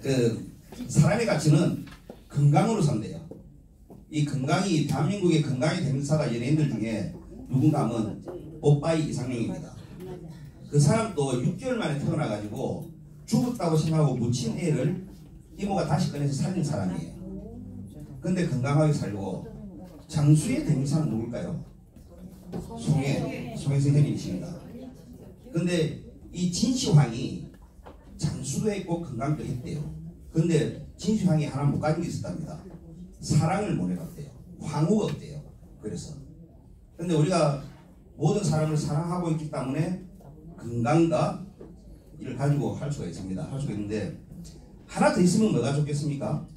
그 사람의 가치는 건강으로 산대요. 이 건강이 대한민국의 건강의 대명사가 연예인들 중에 누군가 하면 오빠이 이상형입니다. 그 사람도 6개월 만에 태어나가지고 죽었다고 생각하고 묻힌 애를 이모가 다시 꺼내서 살린 사람이에요. 근데 건강하게 살고. 장수의 대명사는 누굴까요? 송혜 선생님이십니다. 근데 이 진시황이 장수도 했고 건강도 했대요. 근데 진시황이 하나 못 가진 게 있었답니다. 사랑을 못 해봤대요. 황후가 없대요. 그래서 근데 우리가 모든 사람을 사랑하고 있기 때문에 건강과 이를 가지고 할 수가 있습니다. 할 수가 있는데 하나 더 있으면 뭐가 좋겠습니까?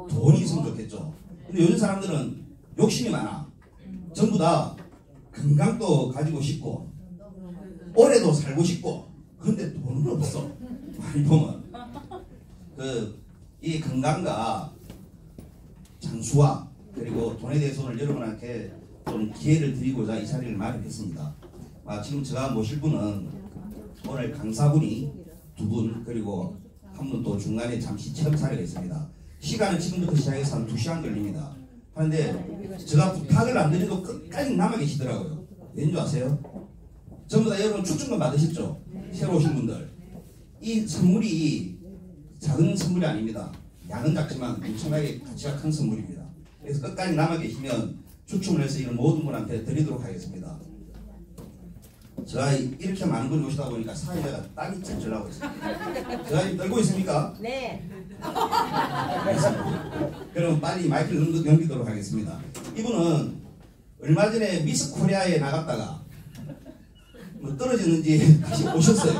돈이 있으면 좋겠죠. 근데 요즘 사람들은 욕심이 많아. 전부 다 건강도 가지고 싶고 오래도 살고 싶고 그런데 돈은 없어. 많이 보면 이 건강과 장수와 그리고 돈에 대해서 오늘 여러분한테 좀 기회를 드리고자 이 자리를 마련했습니다. 지금 제가 모실 분은 오늘 강사분이 2분 그리고 한 분 또 중간에 잠시 체험 사례가 있습니다. 시간은 지금부터 시작해서 한 2시간 걸립니다. 하는데 제가 부탁을 안 드려도 끝까지 남아 계시더라고요. 왠지 아세요? 전부 다 여러분 축전금 받으셨죠? 새로 오신 분들. 이 선물이 작은 선물이 아닙니다. 양은 작지만 엄청나게 가치가 큰 선물입니다. 그래서 끝까지 남아 계시면 추첨을 해서 이런 모든 분한테 드리도록 하겠습니다. 제가 이렇게 많은 분이 오시다 보니까 사회자가 땀이 찔찔 나고 있습니다. 제가 지금 떨고 있습니까? 네. 그럼 빨리 마이크를 넘기도록 하겠습니다. 이분은 얼마 전에 미스 코리아에 나갔다가 뭐 떨어졌는지 다시 오셨어요.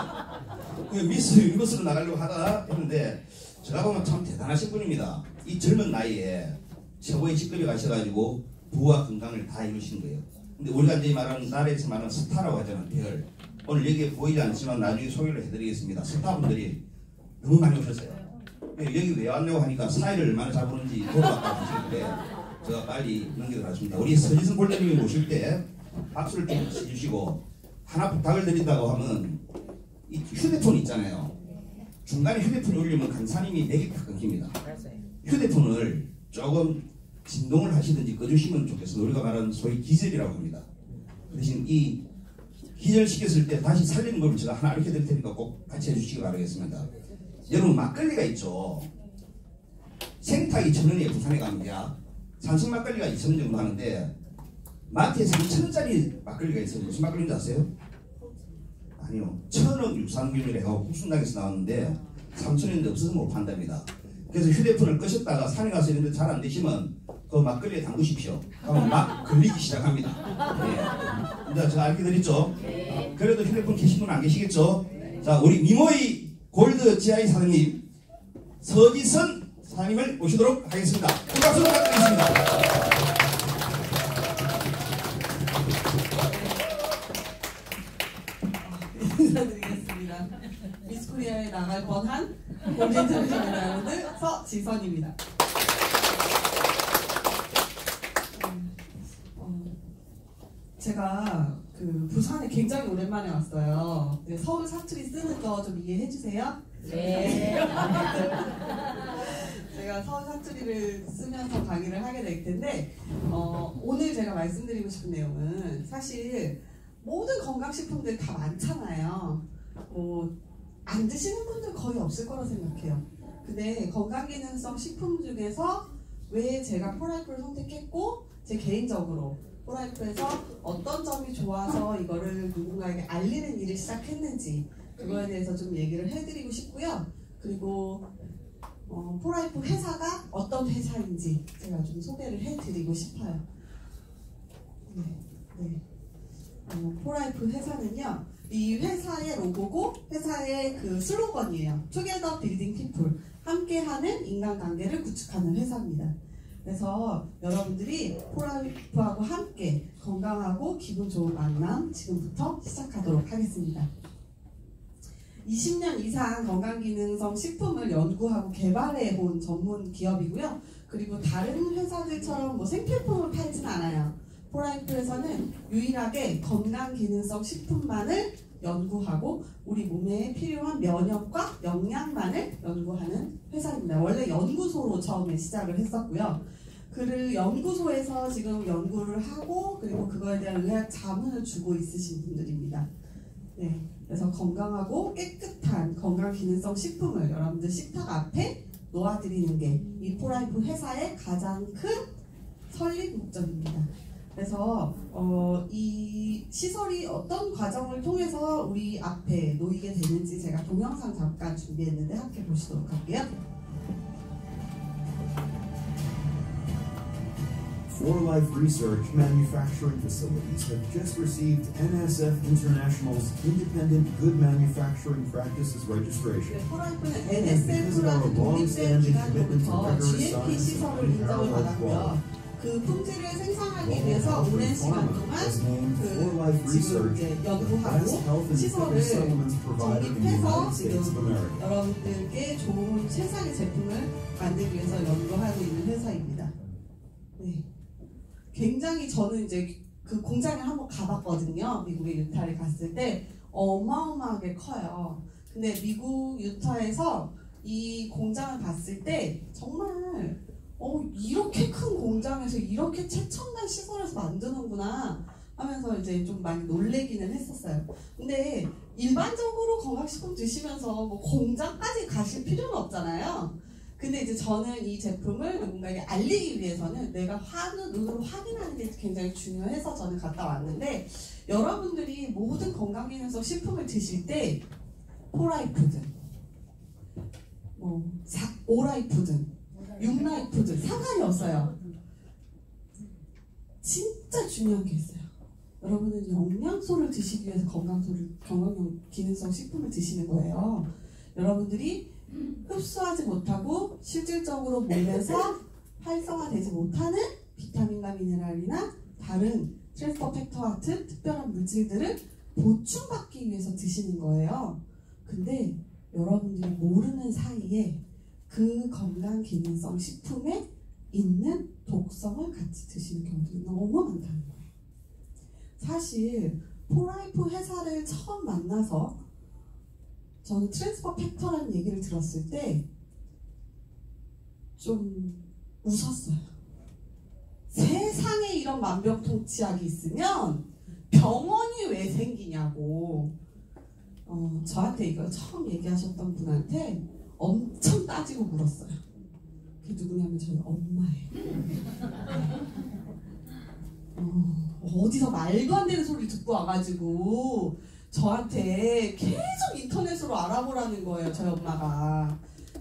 미스 유니버스로 나가려고 하다가 했는데 제가 보면 참 대단하신 분입니다. 이 젊은 나이에 최고의 직급에 가셔가지고 부와 건강을 다 이루신 거예요. 근데 우리가 이제 말하는 나라에서 말하는 스타라고 하잖아요. 별. 오늘 여기에 보이지 않지만 나중에 소개를 해드리겠습니다. 스타분들이 너무 많이 오셨어요. 여기 왜 왔냐고 하니까 사회를 얼마나 잘 보는지 물어봤다고 하시는데 제가 빨리 넘기도록 하겠습니다. 우리 서지선 골대님이 오실 때 박수를 좀 쳐주시고 하나 부탁을 드린다고 하면 이 휴대폰 있잖아요. 중간에 휴대폰 올리면 강사님이 맥이 탁 끊깁니다. 휴대폰을 조금 진동을 하시든지 꺼주시면 좋겠습니다. 우리가 말하는 소위 기절이라고 합니다. 그 대신 이 기절시켰을 때 다시 살리는 걸 제가 하나 알려 드릴 테니까 꼭 같이 해주시기 바라겠습니다. 여러분 막걸리가 있죠. 생탁이 1,000원이에요. 부산에 가면요. 산성 막걸리가 2,000원 정도 하는데 마트에 3,000원짜리 막걸리가 있어요. 무슨 막걸리인지 아세요? 아니요. 1,000원 육산균이라고 하고 국순당에서 나왔는데 3,000원인데 없어서 못 판답니다. 그래서 휴대폰을 끄셨다가 산에 가서 이런데 잘 안 되시면 그 막걸리에 담그십시오. 그러면 막 걸리기 시작합니다. 네. 이제 제가 알려드렸죠? 그래도 휴대폰 계신 분 안 계시겠죠? 자, 우리 미모이 골드 GI 사장님 서지선 사장님을 모시도록 하겠습니다. 큰 박수 부탁드리겠습니다. 인사드리겠습니다. 미스코리아에 나갈 뻔한 골든트레이션 라운드 서지선입니다. 제가 부산에 굉장히 오랜만에 왔어요. 서울 사투리 쓰는 거 좀 이해해 주세요. 네. 제가 서울 사투리를 쓰면서 강의를 하게 될 텐데 오늘 제가 말씀드리고 싶은 내용은 사실 모든 건강식품들 다 많잖아요. 안 드시는 분들 거의 없을 거라 생각해요. 근데 건강기능성 식품 중에서 왜 제가 포라이프를 선택했고 제 개인적으로 포라이프에서 어떤 점이 좋아서 이거를 누군가에게 알리는 일을 시작했는지 그거에 대해서 좀 얘기를 해드리고 싶고요. 그리고 포라이프 회사가 어떤 회사인지 제가 좀 소개를 해드리고 싶어요. 네. 포라이프 회사는요, 이 회사의 로고고 회사의 그 슬로건이에요. Together Building People, 함께하는 인간관계를 구축하는 회사입니다. 그래서 여러분들이 포라이프하고 함께 건강하고 기분 좋은 만남 지금부터 시작하도록 하겠습니다. 20년 이상 건강기능성 식품을 연구하고 개발해 본 전문 기업이고요. 그리고 다른 회사들처럼 뭐 생필품을 팔진 않아요. 포라이프에서는 유일하게 건강기능성 식품만을 연구하고 우리 몸에 필요한 면역과 영양만을 연구하는 회사입니다. 원래 연구소로 처음에 시작을 했었고요. 그 연구소에서 지금 연구를 하고 그리고 그거에 대한 의학 자문을 주고 있으신 분들입니다. 네, 그래서 건강하고 깨끗한 건강기능성 식품을 여러분들 식탁 앞에 놓아드리는 게 이 포라이프 회사의 가장 큰 설립 목적입니다. 그래서 이 시설이 어떤 과정을 통해서 우리 앞에 놓이게 되는지 제가 동영상 잠깐 준비했는데 함께 보시도록 할게요. For Life Research manufacturing facilities have just received NSF International's Independent Good Manufacturing Practices registration. 네, 포라이프는 And because of our NSF라는 독립된 long-standing commitment to 기관으로부터 rigorous GMP science 시설을 and 인정을 unparalleled 받았고요. quality, 그 품질을 생산하기 Walmart 위해서 Health 오랜 and 시간 Pharma 동안 was named For Life 지금 Research 이제 the best 연구하고 health and 시설을 fitness supplements provider in the 정립해서 United States of 지금 America. 여러분들께 좋은 최상의 제품을 만들기 위해서 연구하고 있는 회사입니다. 네. 굉장히 저는 이제 그 공장에 한번 가봤거든요. 미국의 유타에 갔을 때 어마어마하게 커요. 근데 미국 유타에서 이 공장을 봤을 때 정말 이렇게 큰 공장에서 이렇게 최첨단 시설에서 만드는구나 하면서 이제 좀 많이 놀래기는 했었어요. 근데 일반적으로 건강식품 드시면서 뭐 공장까지 가실 필요는 없잖아요. 근데 이제 저는 이 제품을 누군가에게 알리기 위해서는 내가 눈으로 확인하는 게 굉장히 중요해서 저는 갔다 왔는데, 여러분들이 모든 건강기능성 식품을 드실 때 포라이프든 오라이프든 육라이프든 상관이 없어요. 진짜 중요한 게 있어요. 여러분은 영양소를 드시기 위해서 건강기능성 식품을 드시는 거예요. 여러분들이 흡수하지 못하고 실질적으로 몸에서 활성화되지 못하는 비타민과 미네랄이나 다른 트랜스퍼 팩터 같은 특별한 물질들을 보충받기 위해서 드시는 거예요. 근데 여러분들이 모르는 사이에 그 건강기능성 식품에 있는 독성을 같이 드시는 경우들이 너무 많다는 거예요. 사실 포라이프 회사를 처음 만나서 저는 트랜스퍼 팩터라는 얘기를 들었을 때 좀 웃었어요. 세상에 이런 만병통치약이 있으면 병원이 왜 생기냐고. 저한테 이걸 처음 얘기하셨던 분한테 엄청 따지고 물었어요. 그게 누구냐면 저희 엄마예요. 어디서 말도 안 되는 소리를 듣고 와가지고 저한테 계속 인터넷으로 알아보라는 거예요, 저희 엄마가.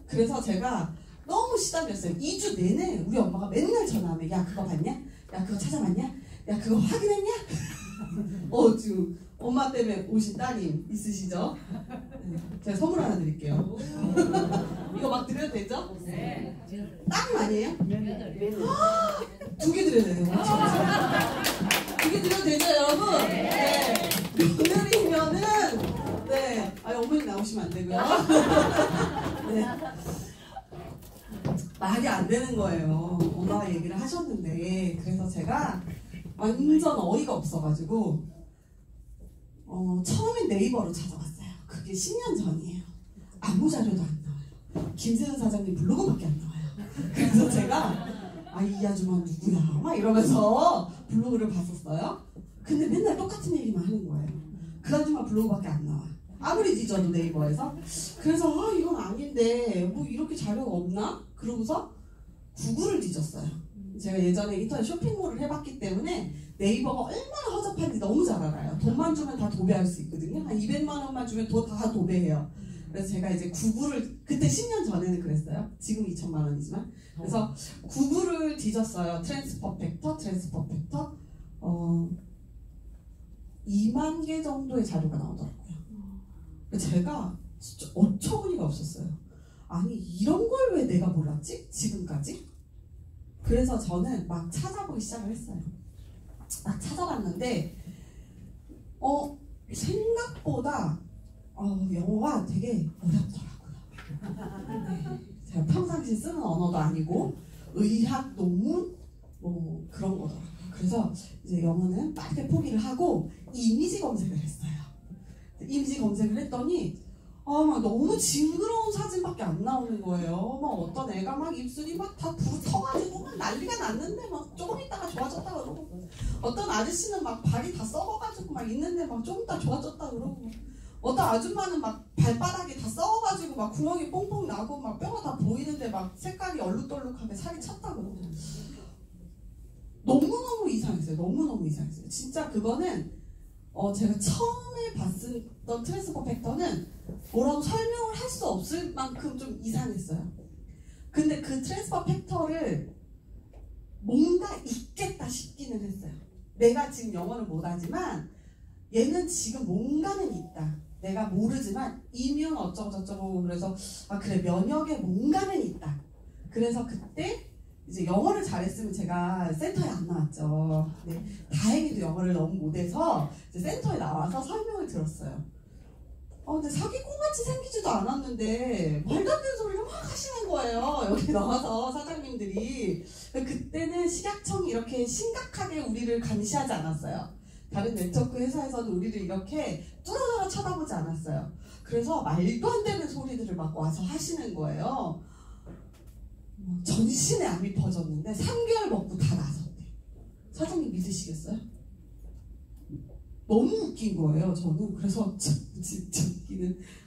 그래서 제가 너무 시달렸어요. 2주 내내 우리 엄마가 맨날 전화하면 야 그거 봤냐? 야 그거 찾아봤냐? 야 그거 확인했냐? 지금 엄마 때문에 오신 따님 있으시죠? 네, 제가 선물 하나 드릴게요. 이거 막 드려도 되죠? 네. 따님 아니에요? 2개 드려야 돼요. 2개 드려도 되죠, 여러분? 네. 오늘이면은 네. 어머니 나오시면 안 되고요. 네. 말이 안 되는 거예요. 엄마가 얘기를 하셨는데. 그래서 제가 완전 어이가 없어가지고 처음엔 네이버로 찾아봤어요. 그게 10년 전이에요. 아무 자료도 안 나와요. 김세현 사장님 블로그밖에 안 나와요. 그래서 제가 이 아줌마 누구야? 막 이러면서 블로그를 봤었어요. 근데 맨날 똑같은 얘기만 하는 거예요. 그 아줌마 블로그밖에 안 나와. 아무리 뒤져도 네이버에서. 그래서 이건 아닌데 뭐 이렇게 자료가 없나? 그러고서 구글을 뒤졌어요. 제가 예전에 인터넷 쇼핑몰을 해봤기 때문에 네이버가 얼마나 허접한지 너무 잘 알아요. 돈만 주면 다 도배할 수 있거든요. 한 200만 원만 주면 다 도배해요. 그래서 제가 이제 구글을 그때 10년 전에는 그랬어요. 지금 2천만 원이지만. 그래서 구글을 뒤졌어요. 트랜스퍼 팩터. 2만 개 정도의 자료가 나오더라고요. 제가 진짜 어처구니가 없었어요. 아니 이런 걸 왜 내가 몰랐지? 지금까지? 그래서 저는 막 찾아보기 시작을 했어요. 막 찾아봤는데 생각보다 영어가 되게 어렵더라고요. 네, 제가 평상시 쓰는 언어도 아니고 의학 논문 뭐 그런 거더라고요. 그래서 이제 영어는 빠르게 포기를 하고 이미지 검색을 했어요. 이미지 검색을 했더니 막 너무 징그러운 사진밖에 안 나오는 거예요. 막 어떤 애가 막 입술이 막 다 부서가지고 막 난리가 났는데 막 조금 있다가 좋아졌다 그러고, 어떤 아저씨는 막 발이 다 썩어가지고 막 있는데 막 좀 있다 좋아졌다 그러고, 어떤 아줌마는 막 발바닥이 다 썩어가지고 막 구멍이 뽕뽕 나고 막 뼈가 다 보이는데 막 색깔이 얼룩덜룩하게 살이 찼다 그러고. 너무너무 이상했어요. 너무너무 이상했어요. 진짜 그거는 제가 처음에 봤던 트랜스퍼 팩터는 뭐라고 설명을 할 수 없을 만큼 좀 이상했어요. 근데 그 트랜스퍼 팩터를 뭔가 있겠다 싶기는 했어요. 내가 지금 영어를 못하지만 얘는 지금 뭔가는 있다. 내가 모르지만 이뮨 어쩌고 저쩌고, 그래서 그래, 면역에 뭔가는 있다. 그래서 그때 이제 영어를 잘했으면 제가 센터에 안 나왔죠. 근데 다행히도 영어를 너무 못해서 이제 센터에 나와서 설명을 들었어요. 근데 사기꾼같이 생기지도 않았는데 말도 안 되는 소리를 막 하시는 거예요. 여기 나와서 사장님들이. 그때는 식약청이 이렇게 심각하게 우리를 감시하지 않았어요. 다른 네트워크 회사에서는 우리를 이렇게 뚫어져라 쳐다보지 않았어요. 그래서 말도 안 되는 소리들을 막 와서 하시는 거예요. 전신에 암이 퍼졌는데 3개월 먹고 다 나섰대. 사장님 믿으시겠어요? 너무 웃긴 거예요, 저는. 그래서 진짜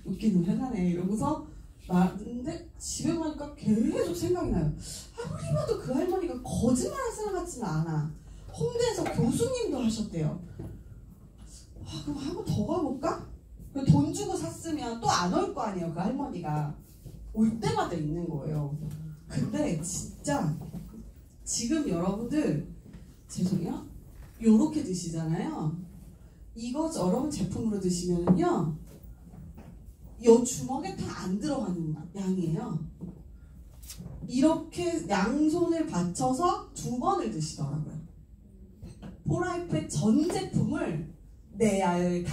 웃기는 회사네 이러고서 나는데 집에 가니까 계속 생각이 나요. 아무리 봐도 그 할머니가 거짓말할 사람 같지는 않아. 홍대에서 교수님도 하셨대요. 그럼 한번 더 가볼까? 돈 주고 샀으면 또 안 올 거 아니에요, 그 할머니가. 올 때마다 있는 거예요. 근데 진짜 지금 여러분들, 죄송해요, 요렇게 드시잖아요. 이거저런 제품으로 드시면요, 요 주먹에 다 안 들어가는 양이에요. 이렇게 양손을 받쳐서 2번을 드시더라고요. 포라이프의 전 제품을 4알,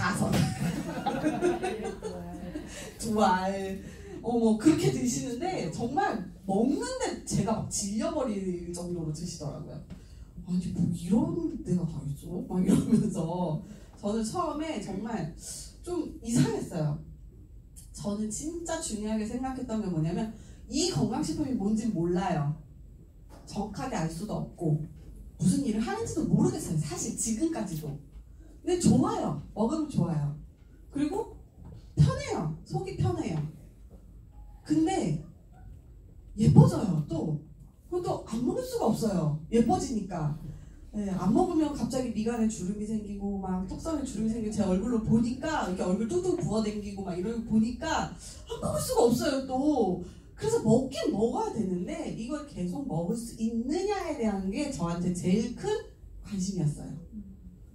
5알, 2알, 그렇게 드시는데 정말 먹는데 제가 막 질려버릴 정도로 드시더라고요. 아니 뭐 이런 데가 다 있어? 막 이러면서 저는 처음에 정말 좀 이상했어요. 저는 진짜 중요하게 생각했던 게 뭐냐면, 이 건강식품이 뭔지는 몰라요. 정확하게 알 수도 없고 무슨 일을 하는지도 모르겠어요, 사실 지금까지도. 근데 좋아요. 먹으면 좋아요. 그리고 편해요. 속이 편해요. 근데 예뻐져요. 그것도 안 먹을 수가 없어요. 예뻐지니까. 네, 안 먹으면 갑자기 미간에 주름이 생기고 막 턱선에 주름이 생기고, 제 얼굴로 보니까 이렇게 얼굴 뚝뚝 부어당기고 막 이러고 보니까 안 먹을 수가 없어요 또. 그래서 먹긴 먹어야 되는데 이걸 계속 먹을 수 있느냐에 대한 게 저한테 제일 큰 관심이었어요.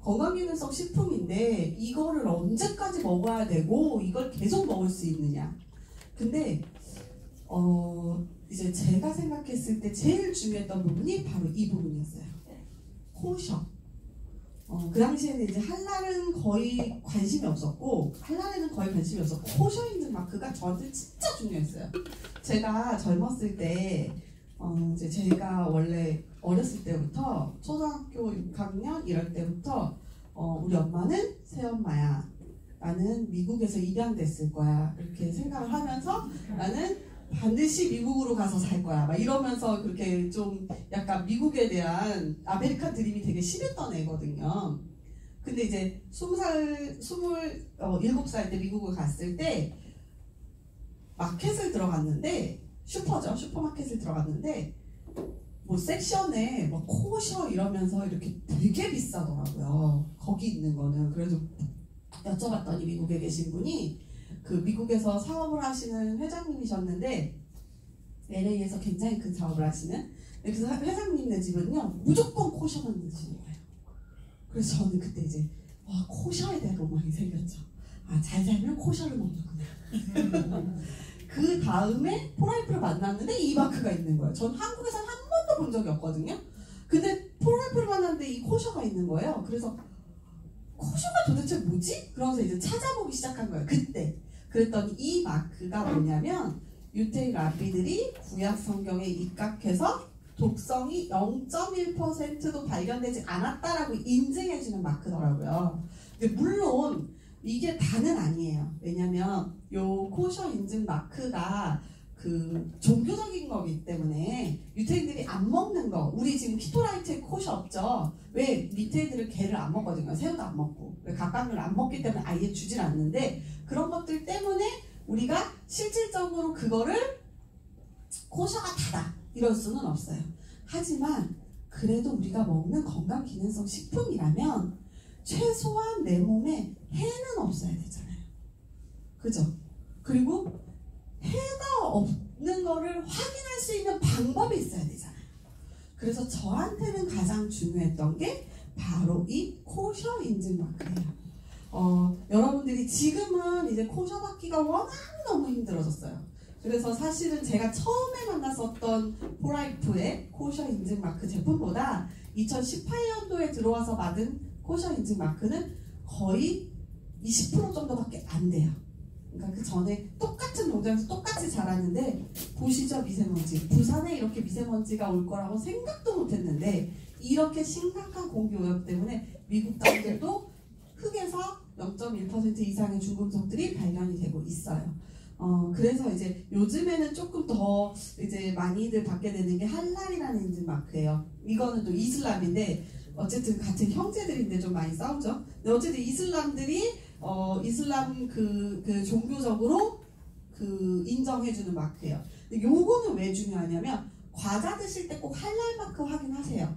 건강기능성 식품인데 이거를 언제까지 먹어야 되고 이걸 계속 먹을 수 있느냐. 근데 이제 제가 생각했을 때 제일 중요했던 부분이 바로 이 부분이었어요. 코셔. 그 당시에는 이제 할랄은 거의 관심이 없었고, 코셔 있는 마크가 저한테 진짜 중요했어요. 제가 젊었을 때, 이제 제가 원래 어렸을 때부터 초등학교 6학년 이럴 때부터 우리 엄마는 새엄마야, 나는 미국에서 입양됐을 거야, 이렇게 생각을 하면서 나는 반드시 미국으로 가서 살 거야 막 이러면서 그렇게 좀 약간 미국에 대한 아메리칸 드림이 되게 심했던 애거든요. 근데 이제 27살 때 미국을 갔을 때 마켓을 들어갔는데, 슈퍼마켓을 들어갔는데 뭐 섹션에 뭐 코셔 이러면서 이렇게 되게 비싸더라고요, 거기 있는 거는. 그래서 여쭤봤더니 미국에 계신 분이 그 미국에서 사업을 하시는 회장님이셨는데, LA에서 굉장히 큰 사업을 하시는, 그래서 회장님네 집은요 무조건 코셔만 드시는 거예요. 그래서 저는 그때 이제 코셔에 대한 로망이 생겼죠. 잘 살면 코셔를 먹는구나. 그 다음에 포라이프를 만났는데 이 마크가 있는 거예요. 전 한국에서는 한 번도 본 적이 없거든요. 근데 포라이프를 만났는데 이 코셔가 있는 거예요. 그래서 코셔가 도대체 뭐지? 그러면서 이제 찾아보기 시작한 거예요, 그때. 그랬더니 이 마크가 뭐냐면, 유테이라피들이 구약 성경에 입각해서 독성이 0.1%도 발견되지 않았다라고 인증해주는 마크더라고요. 근데 물론 이게 다는 아니에요. 왜냐면 요 코셔 인증 마크가 그 종교적인 거기 때문에 유태인들이 안 먹는 거, 우리 지금 키토라이트에 코셔 없죠. 왜 유태인들은 게를 안 먹거든요. 새우도 안 먹고 갑각류를 안 먹기 때문에 아예 주질 않는데, 그런 것들 때문에 우리가 실질적으로 그거를 코셔가 다다 이럴 수는 없어요. 하지만 그래도 우리가 먹는 건강기능성 식품이라면 최소한 내 몸에 해는 없어야 되잖아요. 그죠? 그리고 해가 없는 거를 확인할 수 있는 방법이 있어야 되잖아요. 그래서 저한테는 가장 중요했던 게 바로 이 코셔 인증 마크예요. 여러분들이 지금은 이제 코셔 받기가 워낙 너무 힘들어졌어요. 그래서 사실은 제가 처음에 만났었던 포라이프의 코셔 인증 마크 제품보다 2018년도에 들어와서 받은 코셔 인증 마크는 거의 20% 정도밖에 안 돼요. 그러니까 그 전에 똑같은 농장에서 똑같이 자랐는데, 보시죠, 미세먼지. 부산에 이렇게 미세먼지가 올 거라고 생각도 못했는데 이렇게 심각한 공기 오염 때문에 미국 땅들도 흙에서 0.1% 이상의 중금속들이 발견이 되고 있어요. 그래서 이제 요즘에는 조금 더 이제 많이들 받게 되는 게 할랄이라는 인증 마크예요. 이거는 또 이슬람인데 어쨌든 같은 형제들인데 좀 많이 싸우죠. 근데 어쨌든 이슬람들이 이슬람 그 종교적으로 그 인정해주는 마크예요. 근데 요거는 왜 중요하냐면 과자 드실 때 꼭 할랄 마크 확인하세요.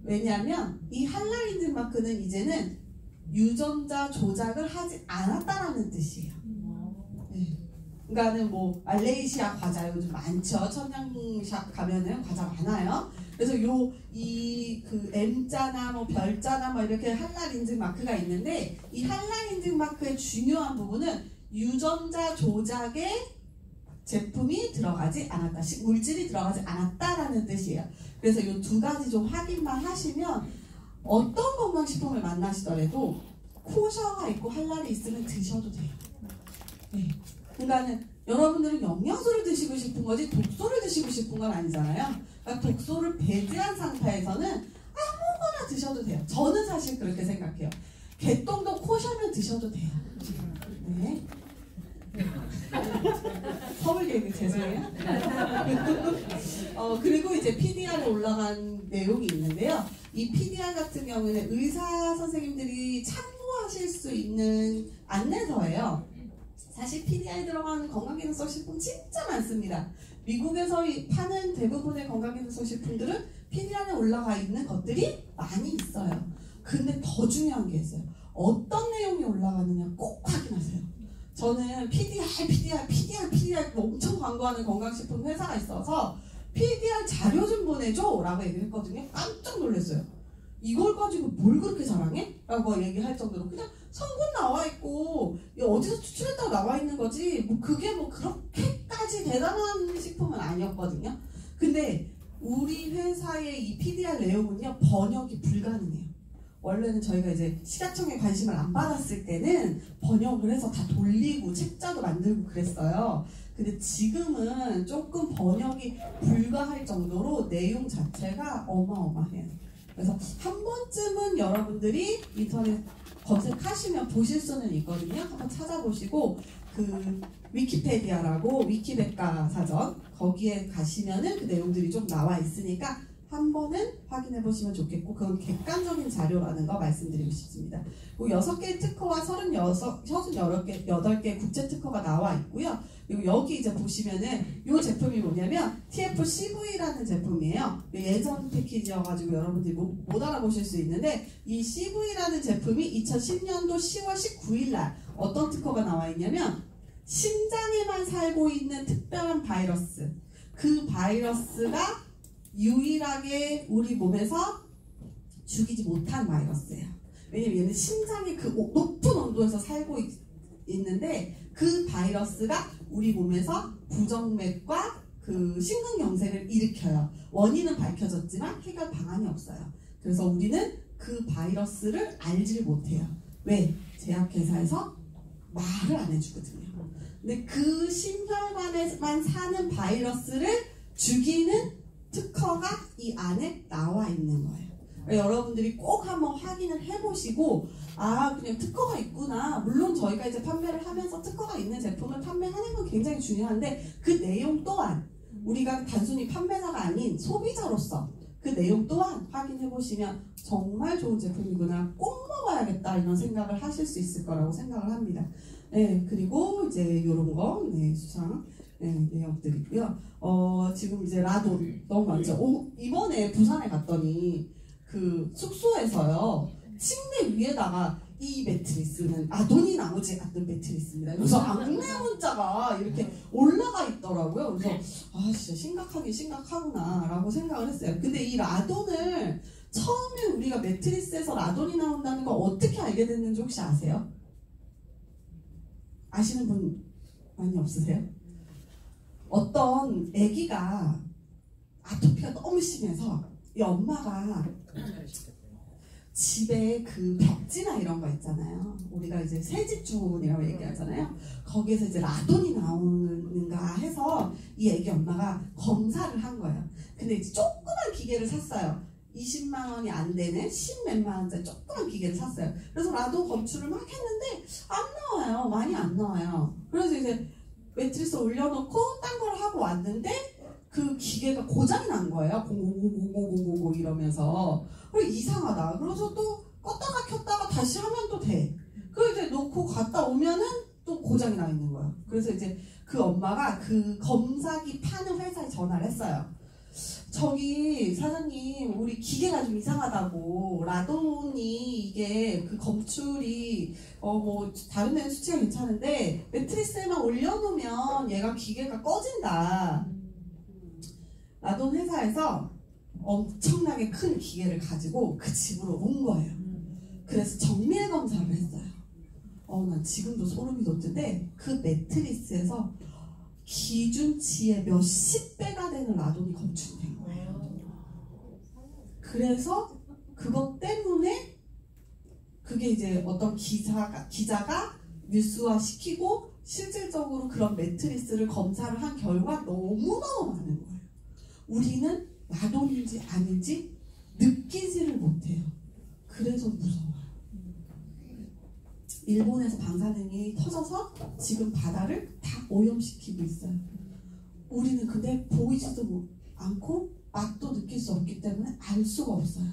왜냐하면 이 할랄 인증 마크는 이제는 유전자 조작을 하지 않았다라는 뜻이에요. 네. 그러니까는 뭐 말레이시아 과자 요즘 많죠. 천냥샵 가면은 과자 많아요. 그래서 그 M자나 뭐 별자나 뭐 이렇게 할랄 인증 마크가 있는데, 이 할랄 인증 마크의 중요한 부분은 유전자 조작에 제품이 들어가지 않았다, 물질이 들어가지 않았다라는 뜻이에요. 그래서 이 두 가지 좀 확인만 하시면 어떤 건강식품을 만나시더라도 코셔가 있고 할랄이 있으면 드셔도 돼요. 네. 그러니까는 여러분들은 영양소를 드시고 싶은 거지 독소를 드시고 싶은 건 아니잖아요. 그러니까 독소를 배제한 상태에서는 아무거나 드셔도 돼요. 저는 사실 그렇게 생각해요. 개똥도 코셔면 드셔도 돼요. 네. 서울 개그 죄송해요. 그리고 이제 PDR에 올라간 내용이 있는데요. 이 PDR 같은 경우는 의사 선생님들이 참고하실 수 있는 안내서예요. 사실 PDR에 들어가는 건강기능성 식품 진짜 많습니다. 미국에서 파는 대부분의 건강기능성 식품들은 PDR에 올라가 있는 것들이 많이 있어요. 근데 더 중요한 게 있어요. 어떤 내용이 올라가느냐 꼭 확인하세요. 저는 PDR 엄청 광고하는 건강식품 회사가 있어서 PDR 자료 좀 보내줘 라고 얘기를 했거든요. 깜짝 놀랐어요. 이걸 가지고 뭘 그렇게 자랑해? 라고 얘기할 정도로 그냥 성분 나와 있고 어디서 추출했다고 나와 있는 거지 뭐 그게 뭐 그렇게까지 대단한 식품은 아니었거든요. 근데 우리 회사의 이 PDR 내용은요, 번역이 불가능해요. 원래는 저희가 이제 식약청에 관심을 안 받았을 때는 번역을 해서 다 돌리고 책자도 만들고 그랬어요. 근데 지금은 조금 번역이 불가할 정도로 내용 자체가 어마어마해요. 그래서 한 번쯤은 여러분들이 인터넷 검색하시면 보실 수는 있거든요. 한번 찾아보시고 그 위키페디아라고 위키백과 사전 거기에 가시면은 그 내용들이 좀 나와 있으니까 한 번은 확인해 보시면 좋겠고, 그건 객관적인 자료라는 거 말씀드리고 싶습니다. 6개의 특허와 38개 국제 특허가 나와 있고요. 그리고 여기 이제 보시면은 이 제품이 뭐냐면 TFCV라는 제품이에요. 예전 패키지여가지고 여러분들이 못 알아보실 수 있는데, 이 CV라는 제품이 2010년도 10월 19일 날 어떤 특허가 나와 있냐면 심장에만 살고 있는 특별한 바이러스, 그 바이러스가 유일하게 우리 몸에서 죽이지 못한 바이러스예요. 왜냐면 얘는 심장의 그 높은 온도에서 살고 있는데 그 바이러스가 우리 몸에서 부정맥과 그 심근경색을 일으켜요. 원인은 밝혀졌지만 해결 방안이 없어요. 그래서 우리는 그 바이러스를 알질 못해요. 왜? 제약회사에서 말을 안 해주거든요. 근데 그 심혈관에만 사는 바이러스를 죽이는 특허가 이 안에 나와 있는 거예요. 그러니까 여러분들이 꼭 한번 확인을 해보시고 아 그냥 특허가 있구나. 물론 저희가 이제 판매를 하면서 특허가 있는 제품을 판매하는 건 굉장히 중요한데 그 내용 또한 우리가 단순히 판매자가 아닌 소비자로서 그 내용 또한 확인해 보시면 정말 좋은 제품이구나, 꼭 먹어야겠다 이런 생각을 하실 수 있을 거라고 생각을 합니다. 네, 그리고 이제 이런 거 네, 수상 네, 내역들이고요. 지금 이제 라돈 너무 많죠. 이번에 부산에 갔더니 그 숙소에서요 침대 위에다가 이 매트리스는 아돈이 나오지 않는 매트리스입니다. 그래서 안내 문자가 이렇게 올라가 있더라고요. 그래서 아 진짜 심각하구나 라고 생각을 했어요. 근데 이 라돈을 처음에 우리가 매트리스에서 라돈이 나온다는 걸 어떻게 알게 됐는지 혹시 아세요? 아시는 분 많이 없으세요? 어떤 아기가 아토피가 너무 심해서 이 엄마가 집에 그 벽지나 이런 거 있잖아요. 우리가 이제 새집주문이라고 얘기하잖아요. 거기에서 이제 라돈이 나오는가 해서 이 애기 엄마가 검사를 한 거예요. 근데 이제 조그만 기계를 샀어요. 20만 원이 안 되는 10몇만 원짜리 조그만 기계를 샀어요. 그래서 라돈 검출을 막 했는데 안 나와요. 많이 안 나와요. 그래서 이제 매트리스 올려놓고 딴 걸 하고 왔는데 그 기계가 고장이 난 거예요. 고고고고고고고 이러면서. 그리고 이상하다. 그래서 또 껐다가 켰다가 다시 하면 또 돼. 그래서 이제 놓고 갔다 오면은 또 고장이 나 있는 거예요. 그래서 이제 그 엄마가 그 검사기 파는 회사에 전화를 했어요. 저기 사장님 우리 기계가 좀 이상하다고, 라돈이 이게 그 검출이 뭐 다른 데는 수치가 괜찮은데 매트리스에만 올려놓으면 얘가 기계가 꺼진다. 라돈 회사에서 엄청나게 큰 기계를 가지고 그 집으로 온 거예요. 그래서 정밀 검사를 했어요. 난 지금도 소름이 돋는데 그 매트리스에서 기준치의 몇십 배가 되는 라돈이 검출된 거예요. 그래서 그것 때문에 그게 이제 어떤 기자가 뉴스화 시키고 실질적으로 그런 매트리스를 검사를 한 결과 너무너무 많은 거예요. 우리는 라돈인지 아닌지 느끼지를 못해요. 그래서 무서워요. 일본에서 방사능이 터져서 지금 바다를 다 오염시키고 있어요. 우리는 근데 보이지도 않고 맛도 느낄 수 없기 때문에 알 수가 없어요.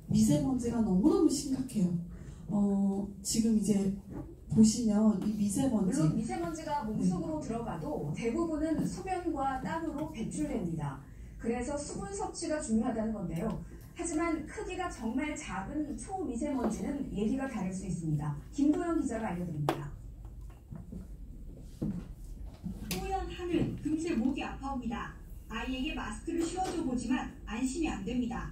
미세먼지가 너무너무 심각해요. 지금 이제 보시면 이 미세먼지, 물론 미세먼지가 몸속으로 들어가도 대부분은 소변과 땀으로 배출됩니다. 그래서 수분 섭취가 중요하다는 건데요. 하지만 크기가 정말 작은 초미세먼지는 얘기가 다를 수 있습니다. 김도영 기자가 알려드립니다. 뽀얀 하늘, 금세 목이 아파옵니다. 아이에게 마스크를 씌워줘 보지만 안심이 안 됩니다.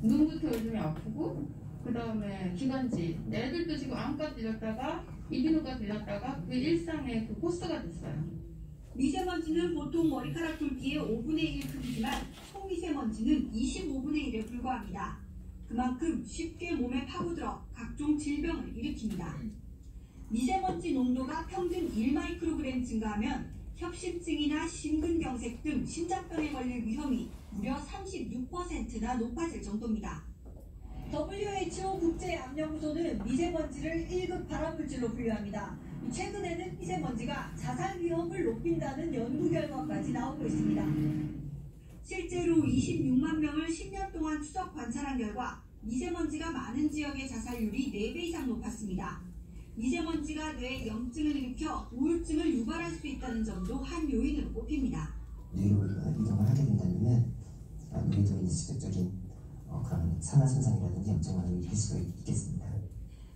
눈부터 요즘에 아프고, 그 다음에 기관지, 애들도 지금 암과 들렸다가 이비인후과 들렸다가 그 일상의 그 코스가 됐어요. 미세먼지는 보통 머리카락 굵기의 5분의 1 크기지만 초미세먼지는 25분의 1에 불과합니다. 그만큼 쉽게 몸에 파고들어 각종 질병을 일으킵니다. 미세먼지 농도가 평균 1마이크로그램 증가하면 협심증이나 심근경색 등 심장병에 걸릴 위험이 무려 36%나 높아질 정도입니다. WHO 국제암연구소는 미세먼지를 1급 발암물질로 분류합니다. 최근에는 미세먼지가 자살 위험을 높인다는 연구 결과까지 나오고 있습니다. 실제로 26만 명을 10년 동안 추적 관찰한 결과 미세먼지가 많은 지역의 자살률이 4배 이상 높았습니다. 미세먼지가 뇌에 염증을 일으켜 우울증을 유발할 수 있다는 점도 한 요인으로 꼽힙니다. 뇌로 이동을 하게 된다면 뇌도 이제 직접적인 그런 산화 손상이라든지 염증을 일으킬 수가 있겠습니다.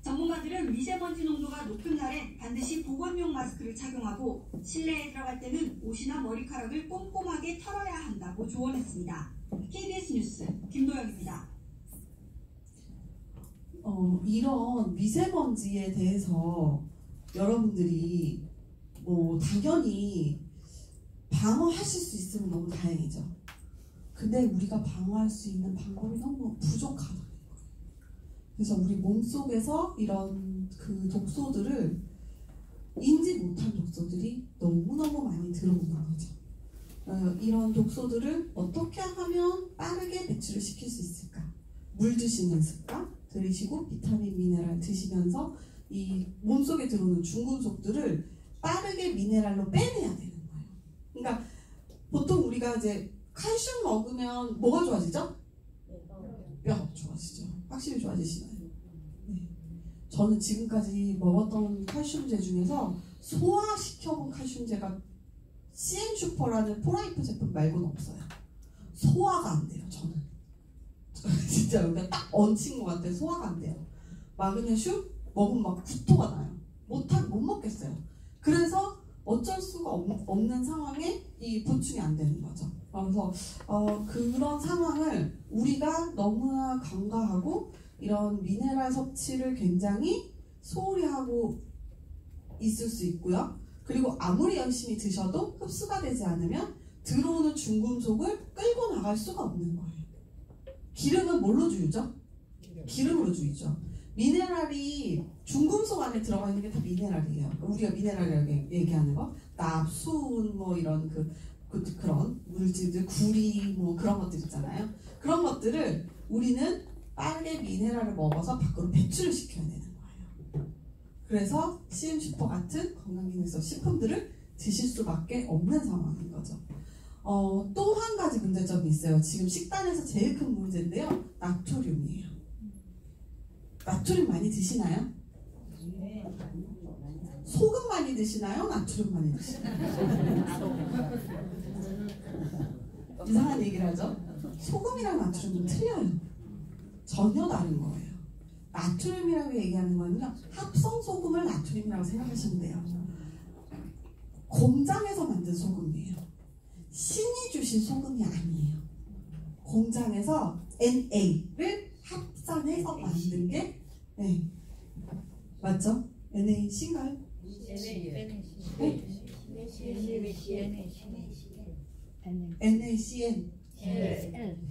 전문가들은 미세먼지 농도가 높은 날엔 반드시 보건용 마스크를 착용하고 실내에 들어갈 때는 옷이나 머리카락을 꼼꼼하게 털어야 한다고 조언했습니다. KBS 뉴스 김도영입니다. 이런 미세먼지에 대해서 여러분들이 당연히 방어하실 수 있으면 너무 다행이죠. 근데 우리가 방어할 수 있는 방법이 너무 부족하다. 그래서 우리 몸속에서 이런 그 독소들을 인지 못한 독소들이 너무너무 많이 들어오는 거죠. 이런 독소들을 어떻게 하면 빠르게 배출을 시킬 수 있을까? 물 드시는 습관 들이시고 비타민, 미네랄 드시면서 이 몸속에 들어오는 중금속들을 빠르게 미네랄로 빼내야 되는 거예요. 그러니까 보통 우리가 이제 칼슘 먹으면 뭐가 좋아지죠? 뼈 좋아지죠. 확실히 좋아지시나요? 네. 저는 지금까지 먹었던 칼슘제 중에서 소화시켜본 칼슘제가 CN슈퍼라는 포라이프 제품 말고는 없어요. 소화가 안 돼요, 저는. 진짜 여기가 딱 얹힌 것 같아요. 소화가 안 돼요. 마그네슘 먹으면 막 구토가 나요. 못 먹겠어요. 그래서 어쩔 수가 없는 상황에 이 보충이 안 되는 거죠. 그래서 그런 상황을 우리가 너무나 간과하고 이런 미네랄 섭취를 굉장히 소홀히 하고 있을 수 있고요. 그리고 아무리 열심히 드셔도 흡수가 되지 않으면 들어오는 중금속을 끌고 나갈 수가 없는 거예요. 기름은 뭘로 주유죠? 기름으로 주유죠. 미네랄이 중금속 안에 들어가 있는 게 다 미네랄이에요. 우리가 미네랄이라고 얘기하는 거, 납, 수은, 뭐 이런 그런 물질들, 구리, 뭐 그런 것들 있잖아요. 그런 것들을 우리는 빨리 미네랄을 먹어서 밖으로 배출을 시켜야 되는 거예요. 그래서 CN슈퍼 같은 건강기능성 식품들을 드실 수밖에 없는 상황인 거죠. 또 한 가지 문제점이 있어요. 지금 식단에서 제일 큰 문제인데요. 나트륨이에요. 나트륨 많이 드시나요? 소금 많이 드시나요? 나트륨 많이 드시나요? 이상한 얘기를 하죠? 소금이랑 나트륨은 틀려요. 전혀 다른 거예요. 나트륨이라고 얘기하는 거는요, 합성 소금을 나트륨이라고 생각하시면 돼요. 공장에서 만든 소금이에요. 신이 주신 소금이 아니에요. 공장에서 NA를 합산해서 만든 게, 네, 맞죠? NAC인가요? NaCN,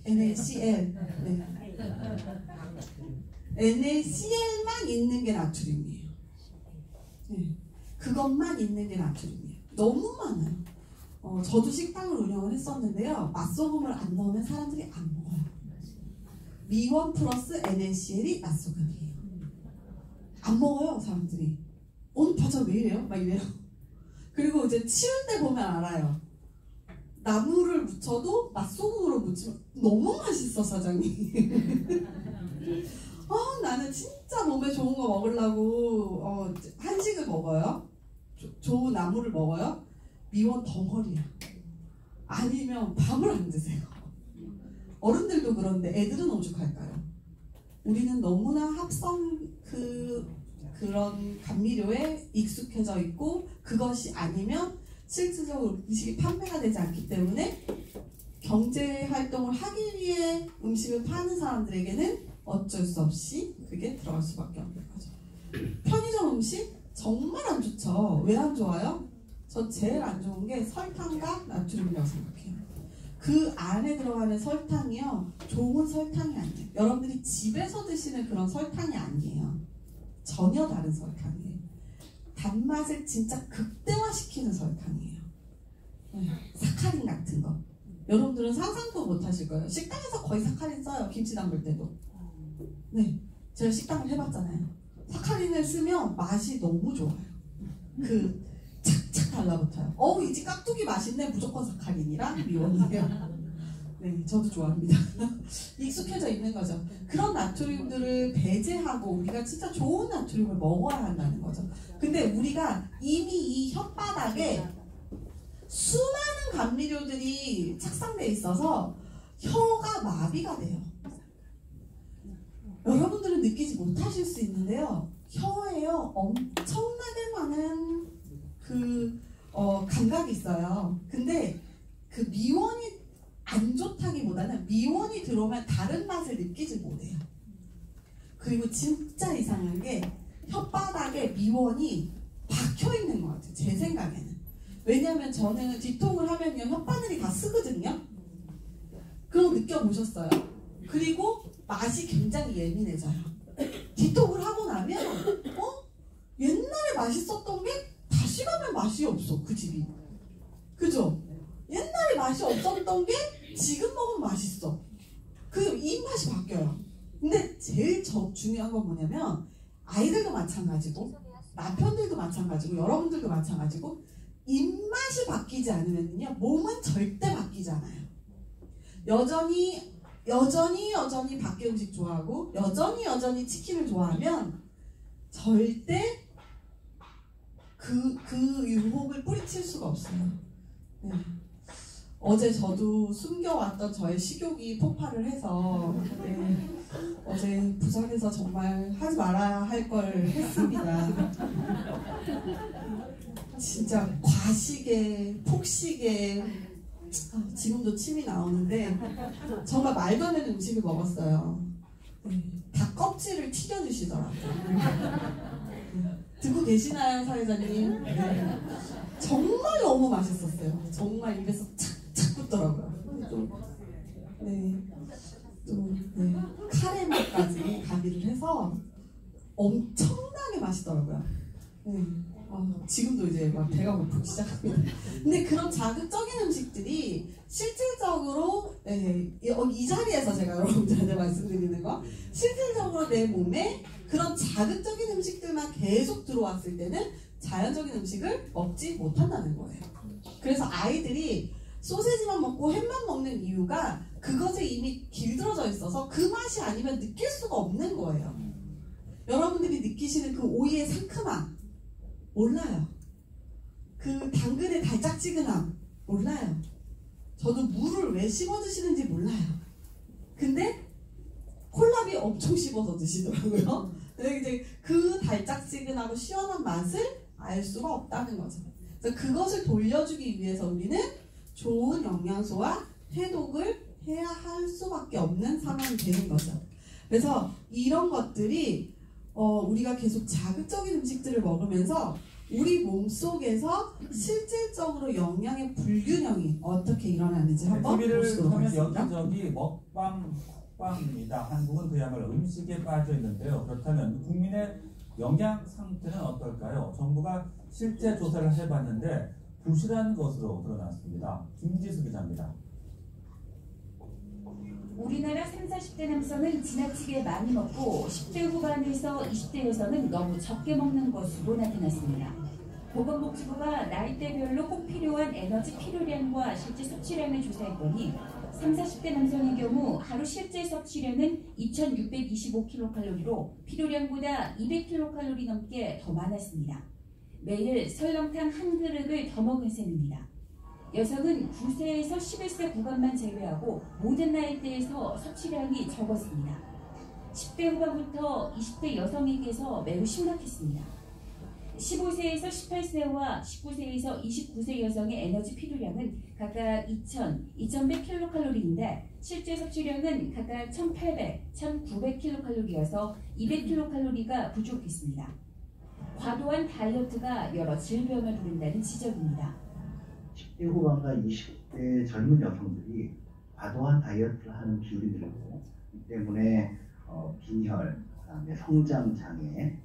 NaCl, 네. NaCl만 있는 게 나트륨이에요. 네. 그것만 있는 게 나트륨이에요. 너무 많아요. 저도 식당을 운영을 했었는데요. 맛소금을 안 넣으면 사람들이 안 먹어요. 미원 플러스 NaCl이 맛소금이에요. 안 먹어요, 사람들이. 오늘 바자 왜 이래요? 막 이래요. 그리고 이제 치울 때 보면 알아요. 나물을 묻혀도 맛소금으로 묻히면 너무 맛있어, 사장님. 나는 진짜 몸에 좋은 거 먹으려고 한식을 먹어요. 좋은 나물을 먹어요. 미원 덩어리야. 아니면 밥을 안 드세요. 어른들도 그런데 애들은 오죽할까요? 우리는 너무나 합성 그런 감미료에 익숙해져 있고, 그것이 아니면 실질적으로 음식이 판매가 되지 않기 때문에 경제 활동을 하기 위해 음식을 파는 사람들에게는 어쩔 수 없이 그게 들어갈 수밖에 없는 거죠. 편의점 음식 정말 안 좋죠. 왜 안 좋아요? 전 제일 안 좋은 게 설탕과 나트륨이라고 생각해요. 그 안에 들어가는 설탕이요, 좋은 설탕이 아니에요. 여러분들이 집에서 드시는 그런 설탕이 아니에요. 전혀 다른 설탕이에요. 단맛을 진짜 극대화시키는 설탕이에요. 사카린 같은 거. 여러분들은 상상도 못 하실 거예요. 식당에서 거의 사카린 써요. 김치 담글 때도. 네, 제가 식당을 해봤잖아요. 사카린을 쓰면 맛이 너무 좋아요. 착착 달라붙어요. 이 집 깍두기 맛있네. 무조건 사카린이랑 미원이에요. 네, 저도 좋아합니다. 익숙해져 있는 거죠. 그런 나트륨들을 배제하고 우리가 진짜 좋은 나트륨을 먹어야 한다는 거죠. 근데 우리가 이미 이 혓바닥에 수많은 감미료들이 착상돼 있어서 혀가 마비가 돼요. 여러분들은 느끼지 못하실 수 있는데요. 혀에요, 엄청나게 많은 감각이 있어요. 근데 그 미원이 안 좋다기보다는 미원이 들어오면 다른 맛을 느끼지 못해요. 그리고 진짜 이상한 게 혓바닥에 미원이 박혀있는 것 같아요. 제 생각에는. 왜냐하면 저는 뒤통을 하면요, 혓바늘이 다 쓰거든요. 그거 느껴보셨어요? 그리고 맛이 굉장히 예민해져요. 뒤통을 하고 나면 옛날에 맛있었던 게 다시 가면 맛이 없어. 그 집이. 그죠? 옛날에 맛이 없었던 게 지금 먹으면 맛있어. 그 입맛이 바뀌어요. 근데 제일 중요한 건 뭐냐면 아이들도 마찬가지고 남편들도 마찬가지고 여러분들도 마찬가지고 입맛이 바뀌지 않으면요 몸은 절대 바뀌지 않아요. 여전히 밖에 음식 좋아하고 여전히 치킨을 좋아하면 절대 그 유혹을 뿌리칠 수가 없어요. 네. 어제 저도 숨겨왔던 저의 식욕이 폭발을 해서 네, 어제 부산에서 정말 하지 말아야 할 걸 했습니다. 진짜 과식에 폭식에 지금도 침이 나오는데 정말 말도 안 되는 음식을 먹었어요. 닭 껍질을 튀겨주시더라고요. 듣고 계시나요, 사회자님? 네. 정말 너무 맛있었어요. 정말 입에서 착착 붙더라고요. 네. 카레 맛까지 가미를 해서 엄청나게 맛있더라고요. 네. 지금도 이제 막 배가 고프기 시작합니다. 근데 그런 자극적인 음식들이 실질적으로 이 자리에서 제가 여러분들한테 말씀드리는 거 실질적으로 내 몸에 그런 자극적인 음식들만 계속 들어왔을 때는 자연적인 음식을 먹지 못한다는 거예요. 그래서 아이들이 소세지만 먹고 햄만 먹는 이유가 그것에 이미 길들어져 있어서 그 맛이 아니면 느낄 수가 없는 거예요. 여러분들이 느끼시는 그 오이의 상큼함 몰라요. 그 당근의 달짝지근함 몰라요. 저도 물을 왜 씹어 드시는지 몰라요. 근데 콜라비 엄청 씹어서 드시더라고요. 이제 그 달짝지근하고 시원한 맛을 알 수가 없다는 거죠. 그래서 그것을 돌려주기 위해서 우리는 좋은 영양소와 해독을 해야 할 수밖에 없는 상황이 되는 거죠. 그래서 이런 것들이 우리가 계속 자극적인 음식들을 먹으면서 우리 몸속에서 실질적으로 영양의 불균형이 어떻게 일어나는지 한번 보시도록 하겠습니다. 여기저기 먹방, 콕방입니다. 한국은 그야말로 음식에 빠져 있는데요. 그렇다면 국민의 영양 상태는 어떨까요? 정부가 실제 조사를 해봤는데 부실한 것으로 드러났습니다. 김지수 기자입니다. 우리나라 30, 40대 남성은 지나치게 많이 먹고 10대 후반에서 20대에서는 너무 적게 먹는 것으로 나타났습니다. 보건복지부가 나이대별로 꼭 필요한 에너지 필요량과 실제 섭취량을 조사했더니 30, 40대 남성의 경우 하루 실제 섭취량은 2625kcal로 필요량보다 200kcal 넘게 더 많았습니다. 매일 설렁탕 한 그릇을 더 먹은 셈입니다. 여성은 9세에서 11세 구간만 제외하고 모든 나이대에서 섭취량이 적었습니다. 10대 후반부터 20대 여성에게서 매우 심각했습니다. 15세에서 18세와 19세에서 29세 여성의 에너지 필요량은 각각 2000, 2100kcal인데 실제 섭취량은 각각 1800, 1900kcal여서 200kcal가 부족했습니다. 과도한 다이어트가 여러 질병을 부른다는 지적입니다. 10대 후반과 20대 젊은 여성들이 과도한 다이어트를 하는 비율이 늘고 이 때문에 빈혈, 그다음에 성장장애,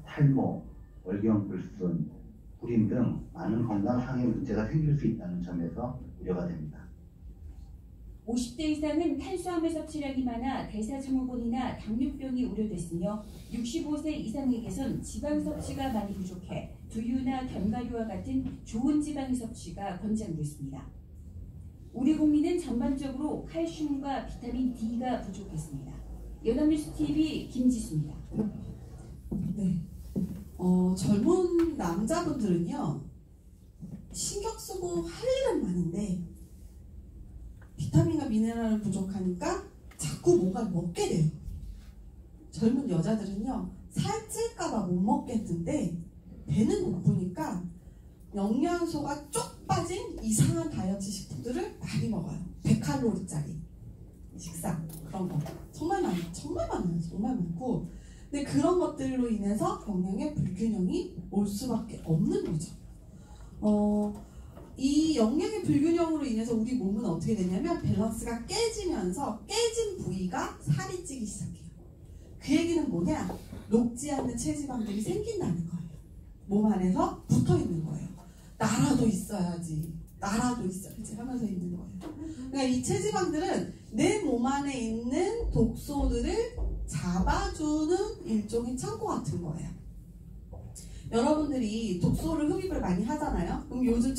탈모, 월경불순, 불임 등 많은 건강상의 문제가 생길 수 있다는 점에서 우려가 됩니다. 50대 이상은 탄수화물 섭취량이 많아 대사증후군이나 당뇨병이 우려됐으며 65세 이상에게선 지방 섭취가 많이 부족해 두유나 견과류와 같은 좋은 지방의 섭취가 권장됐습니다. 우리 국민은 전반적으로 칼슘과 비타민 D가 부족했습니다. 연합뉴스TV 김지수입니다. 네. 젊은 남자분들은요 신경 쓰고 할 일은 많은데 비타민과 미네랄은 부족하니까 자꾸 뭔가 먹게 돼요. 젊은 여자들은요 살찔까봐 못 먹겠는데 배는 고프니까 영양소가 쪽 빠진 이상한 다이어트 식품들을 많이 먹어요. 100칼로리짜리 식사 그런 거 정말 많아요. 정말 많고 근데 그런 것들로 인해서 영양의 불균형이 올 수밖에 없는 거죠. 이 영양의 불균형으로 인해서 우리 몸은 어떻게 되냐면 밸런스가 깨지면서 깨진 부위가 살이 찌기 시작해요. 그 얘기는 뭐냐? 녹지 않는 체지방들이 생긴다는 거예요. 몸 안에서 붙어 있는 거예요. 나라도 있어야지 하면서 있는 거예요. 그러니까 이 체지방들은 내 몸 안에 있는 독소들을 잡아주는 일종의 창고 같은 거예요. 여러분들이 독소를 흡입을 많이 하잖아요. 그럼 요즘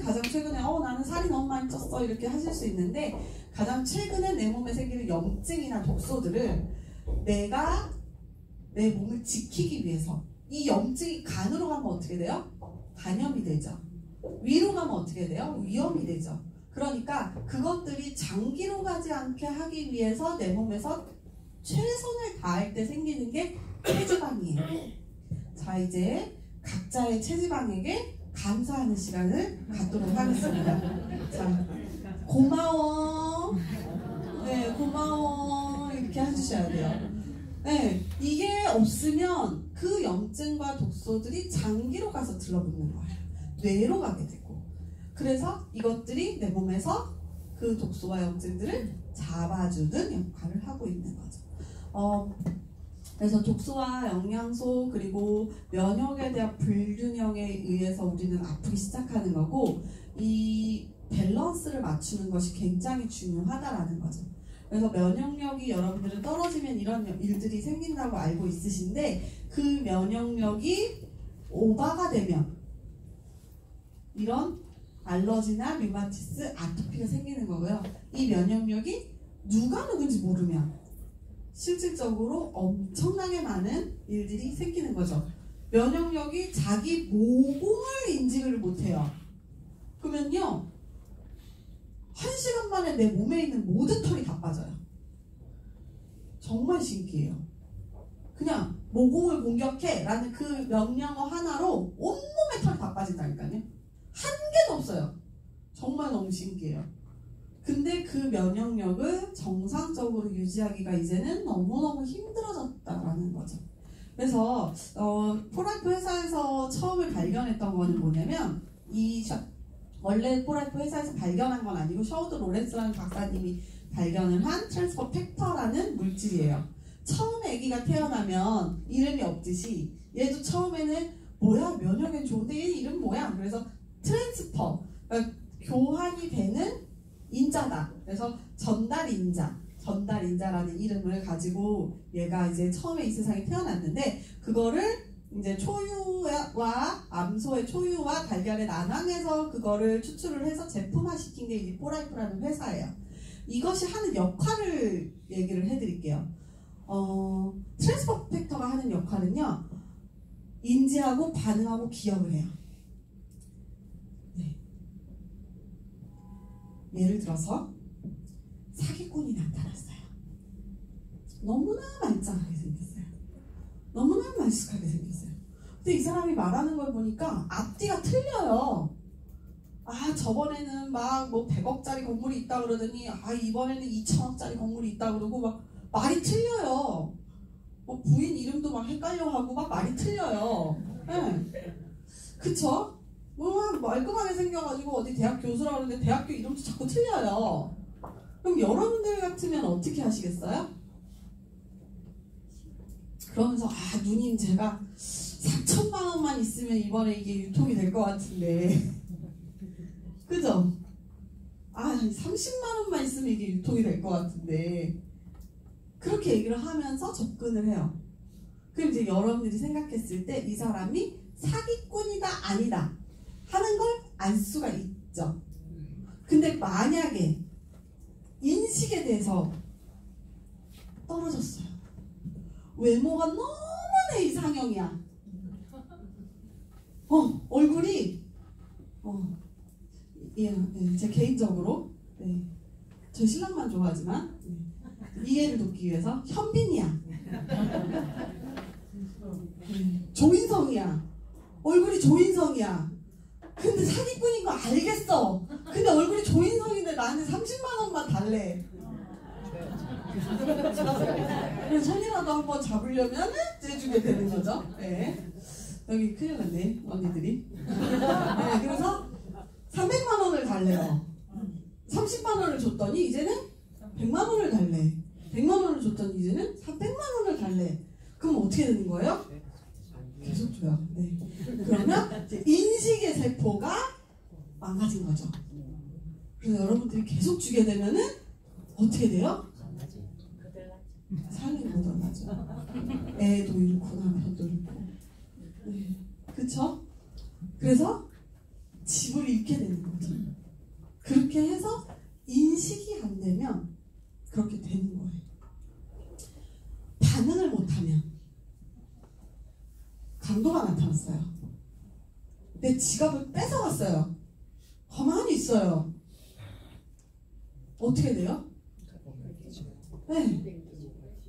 가장 최근에 나는 살이 너무 많이 쪘어 이렇게 하실 수 있는데, 가장 최근에 내 몸에 생기는 염증이나 독소들을 내가 내 몸을 지키기 위해서, 이 염증이 간으로 가면 어떻게 돼요? 간염이 되죠. 위로 가면 어떻게 돼요? 위염이 되죠. 그러니까 그것들이 장기로 가지 않게 하기 위해서 내 몸에서 최선을 다할 때 생기는 게 체지방이에요. 자, 이제 각자의 체지방에게 감사하는 시간을 갖도록 하겠습니다. 자, 고마워. 네, 고마워. 이렇게 해주셔야 돼요. 네, 이게 없으면 그 염증과 독소들이 장기로 가서 들러붙는 거예요. 뇌로 가게 되고. 그래서 이것들이 내 몸에서 그 독소와 염증들을 잡아주는 역할을 하고 있는 거죠. 그래서 독소와 영양소 그리고 면역에 대한 불균형에 의해서 우리는 아프기 시작하는 거고, 이 밸런스를 맞추는 것이 굉장히 중요하다라는 거죠. 그래서 면역력이 여러분들은 떨어지면 이런 일들이 생긴다고 알고 있으신데, 그 면역력이 오버가 되면 이런 알러지나 류마티스, 아토피가 생기는 거고요. 이 면역력이 누가 누군지 모르면 실질적으로 엄청나게 많은 일들이 생기는 거죠. 면역력이 자기 모공을 인지를 못해요. 그러면요, 1시간 만에 내 몸에 있는 모든 털이 다 빠져요. 정말 신기해요. 그냥 모공을 공격해 라는 그 명령어 하나로 온몸에 털이 다 빠진다니까요. 한 개도 없어요. 정말 너무 신기해요. 근데 그 면역력을 정상적으로 유지하기가 이제는 너무너무 힘들어졌다라는 거죠. 그래서 포라이프 회사에서 처음에 발견했던 거는 뭐냐면, 원래 포라이프 회사에서 발견한 건 아니고 셔우드 로렌스라는 박사님이 발견을 한 트랜스퍼 팩터라는 물질이에요. 처음에 아기가 태어나면 이름이 없듯이 얘도 처음에는 뭐야, 면역엔 좋은데 얘 이름 뭐야? 그래서 트랜스퍼, 그러니까 교환이 되는 인자다. 그래서 전달인자라는 이름을 가지고 얘가 이제 처음에 이 세상에 태어났는데, 그거를 이제 초유와 암소의 초유와 달걀의 난황에서 그거를 추출을 해서 제품화 시킨 게 이 포라이프라는 회사예요. 이것이 하는 역할을 얘기를 해드릴게요. 트랜스퍼 팩터가 하는 역할은요, 인지하고 반응하고 기억을 해요. 네. 예를 들어서 사기꾼이 나타났어요. 너무나 말짱하게 생겼어요. 너무나 말쑥하게 생겼어요. 근데 이 사람이 말하는 걸 보니까 앞뒤가 틀려요. 저번에는 막 뭐 100억짜리 건물이 있다 그러더니 이번에는 2천억짜리 건물이 있다 그러고 막 말이 틀려요. 부인 이름도 막 헷갈려 하고 막 말이 틀려요. 네. 그쵸? 말끔하게 생겨가지고 어디 대학 교수라고 그러는데 대학교 이름도 자꾸 틀려요. 그럼 여러분들 같으면 어떻게 하시겠어요? 그러면서 누님 제가 4천만 원만 있으면 이번에 이게 유통이 될 것 같은데 그죠? 30만 원만 있으면 이게 유통이 될 것 같은데, 그렇게 얘기를 하면서 접근을 해요. 그럼 이제 여러분들이 생각했을 때 이 사람이 사기꾼이다 아니다 하는 걸 알 수가 있죠. 근데 만약에 인식에 대해서 떨어졌어요. 외모가 너무나 이상형이야. 얼굴이 제 개인적으로 저 신랑만 좋아하지만 이해를 돕기 위해서 현빈이야. 조인성이야. 얼굴이 조인성이야. 근데 사기꾼인 거 알겠어. 근데 얼굴이 조인성인데 나한테 30만 원만 달래. 그래서 손이라도 한번 잡으려면 떼주게 되는 거죠. 네. 여기 큰일 났네, 언니들이. 네, 그래서 300만 원을 달래요. 30만 원을 줬더니 이제는 100만 원을 달래. 100만 원을 줬더니 이제는 400만 원을 달래. 그럼 어떻게 되는 거예요? 계속 줘요. 네. 그러면 이제 인식의 세포가 망가진 거죠. 그래서 여러분들이 계속 주게 되면은 어떻게 돼요? 살림 못 얻어가죠. 애도 잃고 남편도 잃고. 네. 그쵸? 그래서 집을 잃게 되는 거죠. 그렇게 해서 인식이 안 되면 그렇게 되는 거예요. 반응을 못하면 강도가 나타났어요. 내 지갑을 뺏어갔어요. 가만히 있어요. 어떻게 돼요? 네.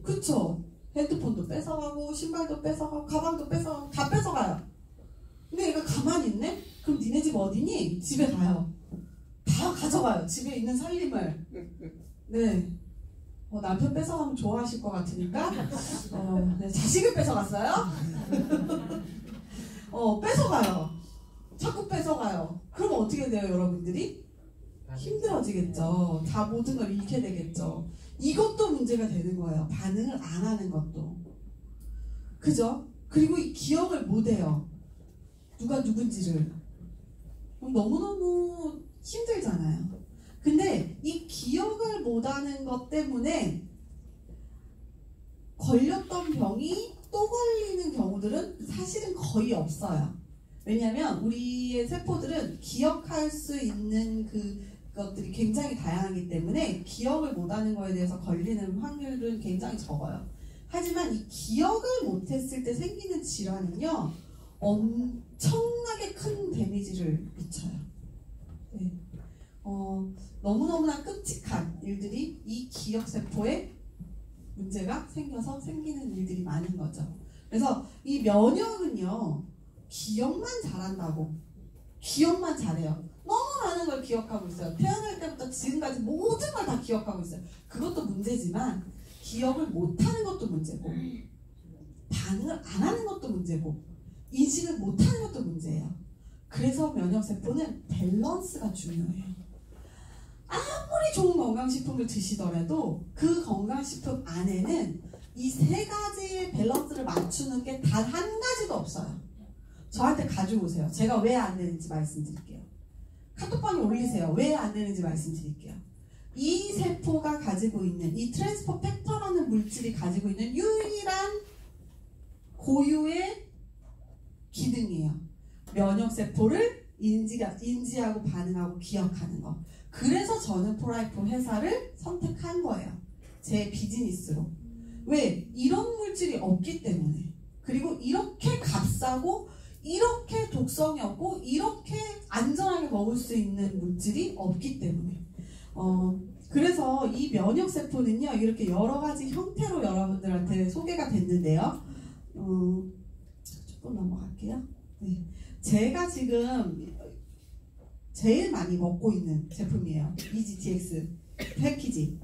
그쵸? 핸드폰도 뺏어가고 신발도 뺏어가고 가방도 뺏어가고 다 뺏어가요. 근데 얘가 가만히 있네? 그럼 니네 집 어디니? 집에 가요. 다 가져가요. 집에 있는 살림을. 네. 남편 뺏어가면 좋아하실 것 같으니까 네, 자식을 뺏어갔어요? 뺏어가요. 자꾸 뺏어가요. 그럼 어떻게 돼요, 여러분들이? 힘들어지겠죠. 다 모든 걸 잃게 되겠죠. 이것도 문제가 되는 거예요. 반응을 안 하는 것도. 그죠? 그리고 이 기억을 못 해요. 누가 누군지를. 너무너무 힘들잖아요. 근데 이 기억을 못하는 것 때문에 걸렸던 병이 또 걸리는 경우들은 사실은 거의 없어요. 왜냐하면 우리의 세포들은 기억할 수 있는 그것들이 굉장히 다양하기 때문에 기억을 못하는 거에 대해서 걸리는 확률은 굉장히 적어요. 하지만 이 기억을 못했을 때 생기는 질환은요, 엄청나게 큰 데미지를 미쳐요. 네. 너무너무나 끔찍한 일들이 이 기억세포에 문제가 생겨서 생기는 일들이 많은 거죠. 그래서 이 면역은요, 기억만 잘한다고, 기억만 잘해요. 너무 많은 걸 기억하고 있어요. 태어날 때부터 지금까지 모든 걸 다 기억하고 있어요. 그것도 문제지만 기억을 못하는 것도 문제고, 반응을 안 하는 것도 문제고, 인식을 못하는 것도 문제예요. 그래서 면역세포는 밸런스가 중요해요. 아무리 좋은 건강식품을 드시더라도 그 건강식품 안에는 이 세 가지의 밸런스를 맞추는 게 단 한 가지도 없어요. 저한테 가지고 오세요. 제가 왜 안 되는지 말씀드릴게요. 카톡방에 올리세요. 왜 안 되는지 말씀드릴게요. 이 세포가 가지고 있는 이 트랜스포 팩터라는 물질이 가지고 있는 유일한 고유의 기능이에요. 면역세포를 인지하고 반응하고 기억하는 거. 그래서 저는 프로라이프 회사를 선택한 거예요. 제 비즈니스로. 왜? 이런 물질이 없기 때문에. 그리고 이렇게 값싸고 이렇게 독성이 없고 이렇게 안전하게 먹을 수 있는 물질이 없기 때문에. 그래서 이 면역세포는요, 이렇게 여러 가지 형태로 여러분들한테 소개가 됐는데요. 조금 넘어갈게요. 네. 제가 지금 제일 많이 먹고 있는 제품이에요. EGTX 패키지.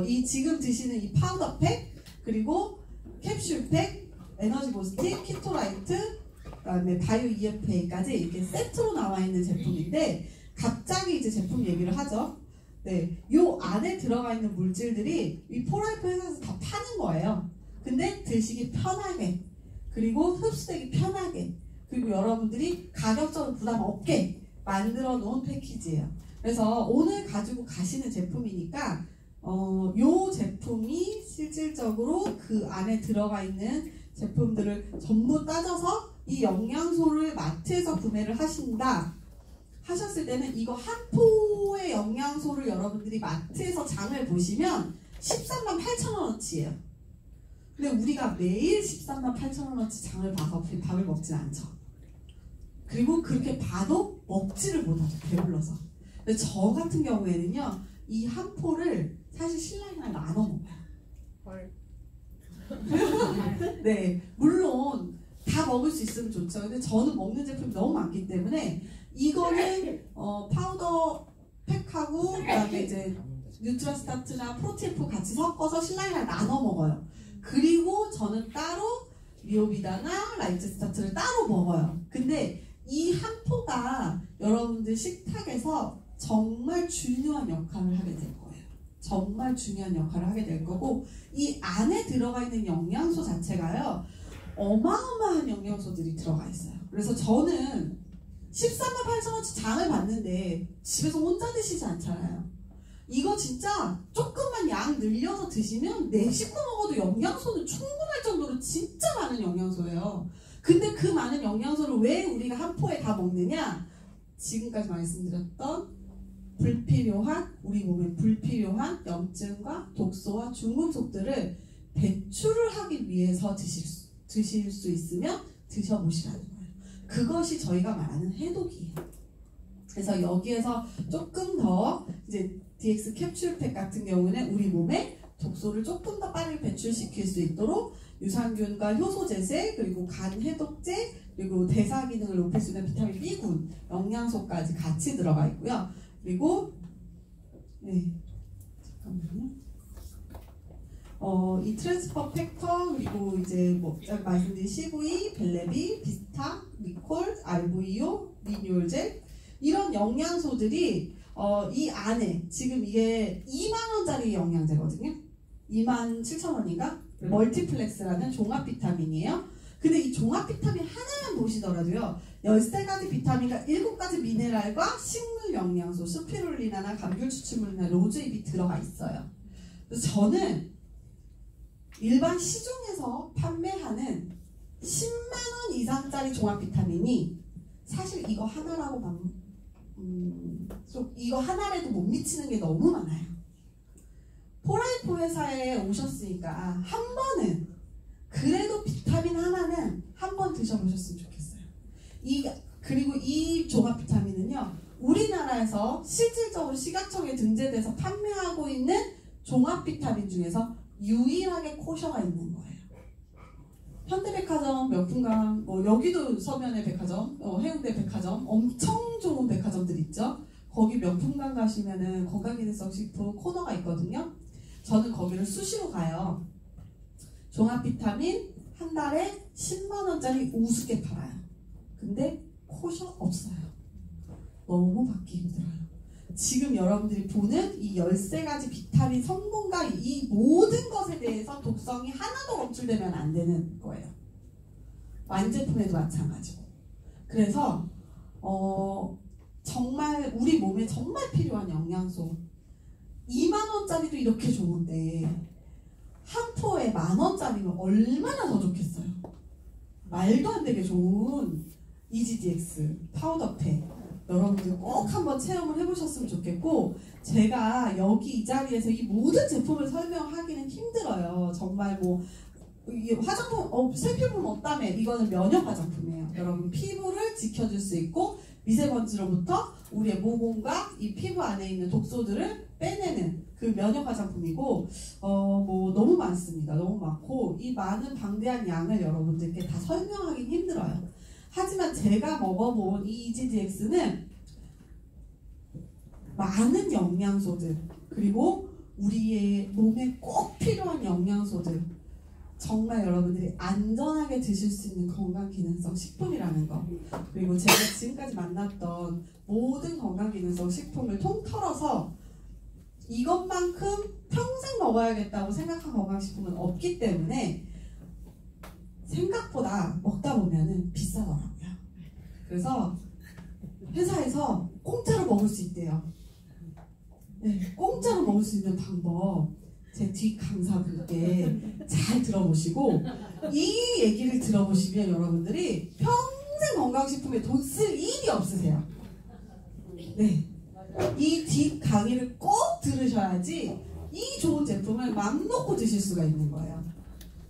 이 지금 드시는 이 파우더 팩, 그리고 캡슐 팩, 에너지 보스틱, 키토라이트, 그다음에 바이오 EFA까지 이렇게 세트로 나와 있는 제품인데, 갑자기 이제 제품 얘기를 하죠. 네, 요 안에 들어가 있는 물질들이 이 포라이프 회사에서 다 파는 거예요. 근데 드시기 편하게, 그리고 흡수되기 편하게, 그리고 여러분들이 가격적으로 부담 없게 만들어 놓은 패키지예요. 그래서 오늘 가지고 가시는 제품이니까 요 제품이 실질적으로 그 안에 들어가 있는 제품들을 전부 따져서 이 영양소를 마트에서 구매를 하신다 하셨을 때는 이거 한 포의 영양소를 여러분들이 마트에서 장을 보시면 138,000원어치예요. 근데 우리가 매일 138,000원어치 장을 봐서 밥을 먹진 않죠. 그리고 그렇게 봐도 먹지를 못하죠. 배불러서. 근데 저 같은 경우에는요, 이 한 포를 사실 신랑이랑 나눠 먹어요. 네, 물론 다 먹을 수 있으면 좋죠. 근데 저는 먹는 제품이 너무 많기 때문에 이거는 파우더 팩하고 그다음에 이제 뉴트라스타트나 프로티프 같이 섞어서 신랑이랑 나눠 먹어요. 그리고 저는 따로 리오비다나 라이트스타트를 따로 먹어요. 근데 이 한 포가 여러분들 식탁에서 정말 중요한 역할을 하게 될 거예요. 정말 중요한 역할을 하게 될 거고, 이 안에 들어가 있는 영양소 자체가요, 어마어마한 영양소들이 들어가 있어요. 그래서 저는 138,000원치 장을 봤는데 집에서 혼자 드시지 않잖아요. 이거 진짜 조금만 양 늘려서 드시면 내 식구 먹어도 영양소는 충분할 정도로 진짜 많은 영양소예요. 근데 그 많은 영양소를 왜 우리가 한 포에 다 먹느냐? 지금까지 말씀드렸던 불필요한, 우리 몸에 불필요한 염증과 독소와 중금속들을 배출을 하기 위해서 드실 수 있으면 드셔보시라는 거예요. 그것이 저희가 말하는 해독이에요. 그래서 여기에서 조금 더 이제 DX 캡슐팩 같은 경우는 우리 몸에 독소를 조금 더 빠르게 배출시킬 수 있도록 유산균과 효소 제세, 그리고 간 해독제, 그리고 대사 기능을 높일 수 있는 비타민 B군, 영양소까지 같이 들어가 있고요. 그리고 잠깐만요. 이 트랜스퍼 팩터, 그리고 이제 뭐 말씀드린 CV, 벨레비, 비스타, 리콜, RVO, 리뉴얼젤, 이런 영양소들이 이 안에 지금 이게 2만원짜리 영양제거든요. 27,000원인가? 멀티플렉스라는 종합 비타민이에요. 근데 이 종합 비타민 하나만 보시더라도요, 13가지 비타민과 7가지 미네랄과 식물 영양소, 스피룰리나나 감귤 추출물이나 로즈잎이 들어가 있어요. 그래서 저는 일반 시중에서 판매하는 10만원 이상짜리 종합 비타민이 사실 이거 하나라고 이거 하나라도 못 미치는 게 너무 많아요. 포라이포 회사에 오셨으니까 한 번은 그래도 비타민 하나는 한 번 드셔보셨으면 좋겠어요. 그리고 이 종합 비타민은요, 우리나라에서 실질적으로 식약청에 등재돼서 판매하고 있는 종합 비타민 중에서 유일하게 코셔가 있는 거예요. 현대백화점, 명품관, 뭐 여기도 서면의 백화점, 해운대 백화점, 엄청 좋은 백화점들 있죠. 거기 명품관 가시면은 건강기능성 식품 코너가 있거든요. 저는 거기를 수시로 가요. 종합 비타민 한 달에 10만원짜리 우습게 팔아요. 근데 코셔 없어요. 너무 받기 힘들어요. 지금 여러분들이 보는 이 13가지 비타민 성분과 이 모든 것에 대해서 독성이 하나도 검출되면 안 되는 거예요. 완제품에도 마찬가지고. 그래서 정말 우리 몸에 정말 필요한 영양소, 2만원짜리도 이렇게 좋은데 한 포에 10,000원짜리면 얼마나 더 좋겠어요. 말도 안 되게 좋은 EGDX 파우더팩, 여러분들 꼭 한번 체험을 해보셨으면 좋겠고, 제가 여기 이 자리에서 이 모든 제품을 설명하기는 힘들어요. 정말 뭐 이게 화장품, 새 피부는 없다며. 이거는 면역 화장품이에요. 여러분 피부를 지켜줄 수 있고 미세먼지로부터 우리의 모공과 이 피부 안에 있는 독소들을 빼내는 그 면역 화장품이고, 뭐 너무 많습니다. 너무 많고 이 많은 방대한 양을 여러분들께 다 설명하기 힘들어요. 하지만 제가 먹어본 이 EGDX는 많은 영양소들, 그리고 우리의 몸에 꼭 필요한 영양소들, 정말 여러분들이 안전하게 드실 수 있는 건강기능성 식품이라는 거, 그리고 제가 지금까지 만났던 모든 건강기능성 식품을 통틀어서 이것만큼 평생 먹어야겠다고 생각한 건강식품은 없기 때문에 생각보다 먹다 보면은 비싸더라고요. 그래서 회사에서 공짜로 먹을 수 있대요. 네, 공짜로 먹을 수 있는 방법 제 뒷 강사분께 잘 들어보시고, 이 얘기를 들어보시면 여러분들이 평생 건강식품에 돈 쓸 일이 없으세요. 네, 이 뒷 강의를 꼭 들으셔야지 이 좋은 제품을 맘 놓고 드실 수가 있는 거예요.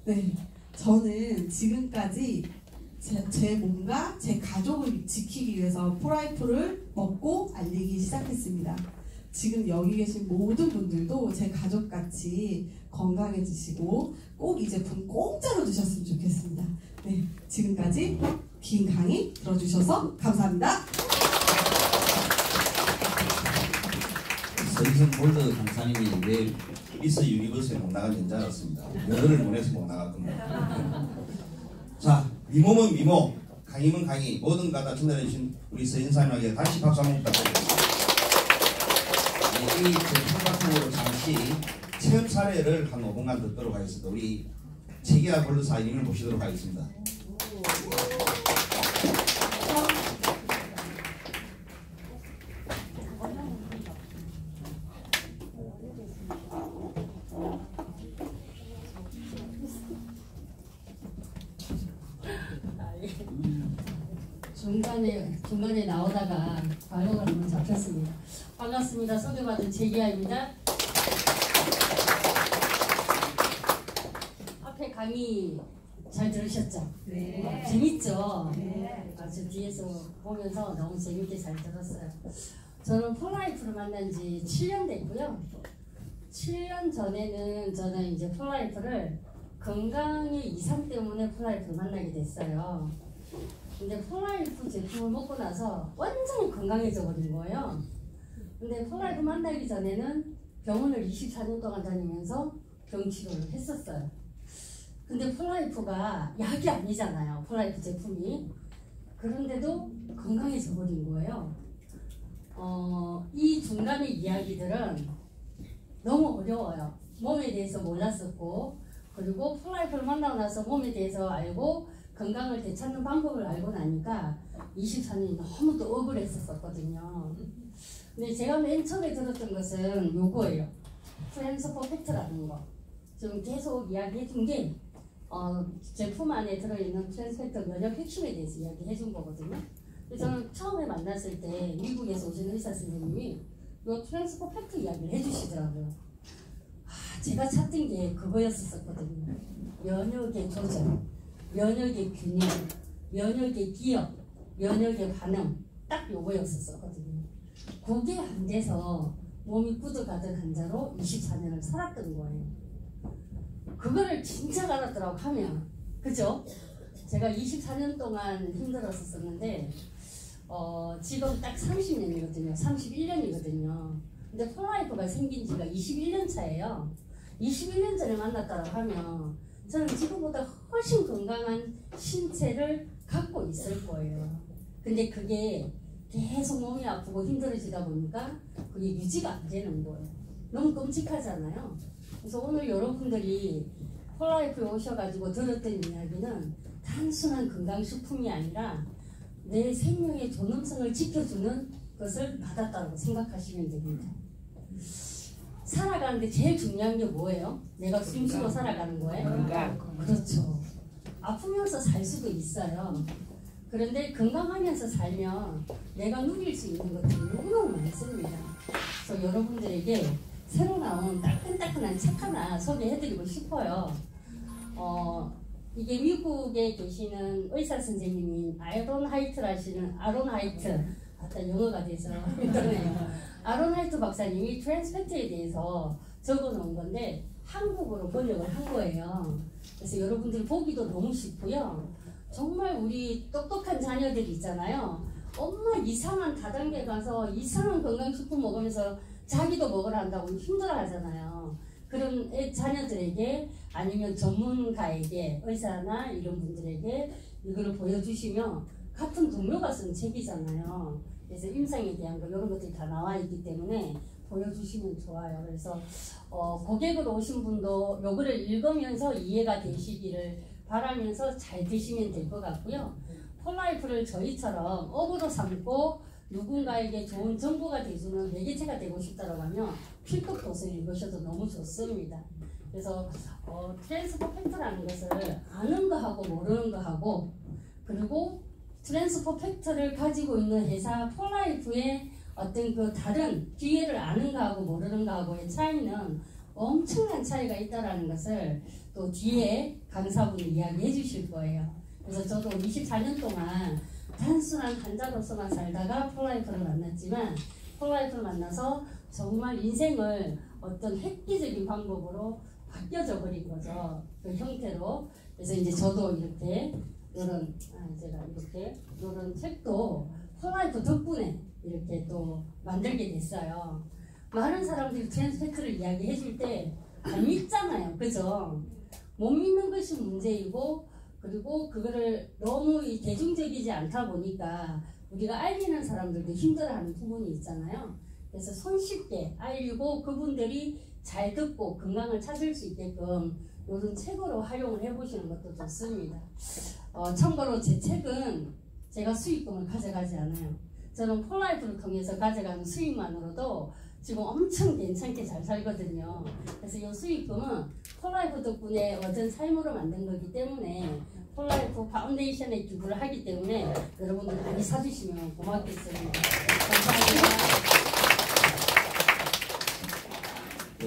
네, 저는 지금까지 제 몸과 제 가족을 지키기 위해서 포라이프를 먹고 알리기 시작했습니다. 지금 여기 계신 모든 분들도 제 가족같이 건강해지시고 꼭 이 제품 공짜로 드셨으면 좋겠습니다. 네, 지금까지 긴 강의 들어주셔서 감사합니다. 서희선 골드 강사님이 왜 미스 유니버스에 못 나갔는지 줄 알았습니다. 열을 보내서 못 나갔군요. 자, 미모면 미모, 강의면 강의, 뭐든 갖다 전달해주신 우리 서희선사님에게 다시 박수 한번 부탁드립니다. 이 제품 같은 경우로 잠시 체험 사례를 한 5분간 듣도록 하겠습니다. 우리 최기아 골드사님을 모시도록 하겠습니다. 중간에 나오다가 발로가 너무 잡혔습니다. 반갑습니다. 소개받은 최기아입니다. 앞에 강의 잘 들으셨죠? 네. 재밌죠? 네. 저 뒤에서 보면서 너무 재밌게 잘 들었어요. 저는 폴라이프를 만난 지 7년 됐고요. 7년 전에는 저는 이제 폴라이프를 건강의 이상 때문에 폴라이프를 만나게 됐어요. 근데 폴라이프 제품을 먹고 나서 완전히 건강해져 버린 거예요. 근데 폴라이프 만나기 전에는 병원을 24년 동안 다니면서 병치료를 했었어요. 근데 폴라이프가 약이 아니잖아요. 폴라이프 제품이. 그런데도 건강해져 버린 거예요. 이 중간의 이야기들은 너무 어려워요. 몸에 대해서 몰랐었고, 그리고 폴라이프를 만나고 나서 몸에 대해서 알고 건강을 되찾는 방법을 알고 나니까 24년이 너무 또 억울했었거든요. 근데 제가 맨 처음에 들었던 것은 요거예요. 프렌즈 퍼펙트라는 거. 좀 계속 이야기해 준 게 제품 안에 들어있는 프렌즈 퍼펙트 면역 핵심에 대해서 이야기해 준 거거든요. 그래서 저는 처음에 만났을 때 미국에서 오신 의사 선생님이 요 프렌즈 퍼펙트 이야기를 해주시더라고요. 제가 찾던 게 그거였었거든요. 면역의 조절, 면역의 균형, 면역의 기억, 면역의 반응, 딱 요거였었거든요. 그게 안 돼서 몸이 굳어가던 환자로 24년을 살았던 거예요. 그거를 진짜 알았더라고 하면, 그죠? 제가 24년 동안 힘들었었는데 지금 딱 30년이거든요. 31년이거든요. 근데 폴라이프가 생긴 지가 21년 차예요. 21년 전에 만났다고 하면 저는 지금보다 훨씬 건강한 신체를 갖고 있을 거예요. 근데 그게 계속 몸이 아프고 힘들어지다 보니까 그게 유지가 안 되는 거예요. 너무 끔찍하잖아요. 그래서 오늘 여러분들이 폴라이프에 오셔가지고 들었던 이야기는 단순한 건강식품이 아니라 내 생명의 존엄성을 지켜주는 것을 받았다고 생각하시면 됩니다. 살아가는데 제일 중요한 게 뭐예요? 내가 숨쉬고 살아가는 거예요? 그렇죠. 아프면서 살 수도 있어요. 그런데 건강하면서 살면 내가 누릴 수 있는 것들이 너무너무 많습니다. 그래서 여러분들에게 새로 나온 따끈따끈한 책 하나 소개해드리고 싶어요. 이게 미국에 계시는 의사 선생님인 아론 하이트, 아따 영어가 돼서 힘드네요. 아론 하이트 박사님이 트랜스팩트에 대해서 적어놓은 건데 한국어로 번역을 한 거예요. 그래서 여러분들 보기도 너무 쉽고요. 정말 우리 똑똑한 자녀들 있잖아요. 엄마 이상한 다단계 가서 이상한 건강식품 먹으면서 자기도 먹으라 한다고 힘들어 하잖아요. 그런 자녀들에게 아니면 전문가에게 의사나 이런 분들에게 이거를 보여주시면 같은 동료가 쓴 책이잖아요. 그래서 임상에 대한 거 이런 것들이 다 나와 있기 때문에 보여주시면 좋아요. 그래서 고객으로 오신 분도 요거를 읽으면서 이해가 되시기를 바라면서 잘 드시면 될 것 같고요. 폴라이프를 저희처럼 업으로 삼고 누군가에게 좋은 정보가 돼주는 매개체가 되고 싶다고 하면 필독 도서를 읽으셔도 너무 좋습니다. 그래서 트랜스 퍼펙트라는 것을 아는 거하고 모르는 거하고, 그리고 트랜스 퍼펙트를 가지고 있는 회사 폴라이프의 어떤 그 다른 기회를 아는 거하고 모르는 거하고의 차이는 엄청난 차이가 있다는 것을 또 뒤에 강사분이 이야기해 주실 거예요. 그래서 저도 24년 동안 단순한 환자로서만 살다가 폴라이프를 만났지만, 폴라이프를 만나서 정말 인생을 어떤 획기적인 방법으로 바뀌어져 버린 거죠. 그 형태로. 그래서 이제 저도 이렇게 이런 이런 책도 폴라이프 덕분에 이렇게 또 만들게 됐어요. 많은 사람들이 트랜스팩트를 이야기해 줄 때 안 믿잖아요. 그죠? 못 믿는 것이 문제이고, 그리고 그거를 너무 대중적이지 않다 보니까 우리가 알리는 사람들도 힘들어하는 부분이 있잖아요. 그래서 손쉽게 알리고 그분들이 잘 듣고 건강을 찾을 수 있게끔 이런 책으로 활용을 해보시는 것도 좋습니다. 참고로 제 책은 제가 수익금을 가져가지 않아요. 저는 폴라이프를 통해서 가져가는 수익만으로도 지금 엄청 괜찮게 잘 살거든요. 그래서 이 수익금은 폴라이프 덕분에 얻은 삶으로 만든 거기 때문에 폴라이프 파운데이션에 기부를 하기 때문에 여러분들 많이 사주시면 고맙겠습니다. 감사합니다.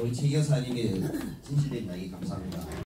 우리 최 여사님의 진실된 이야기 감사합니다.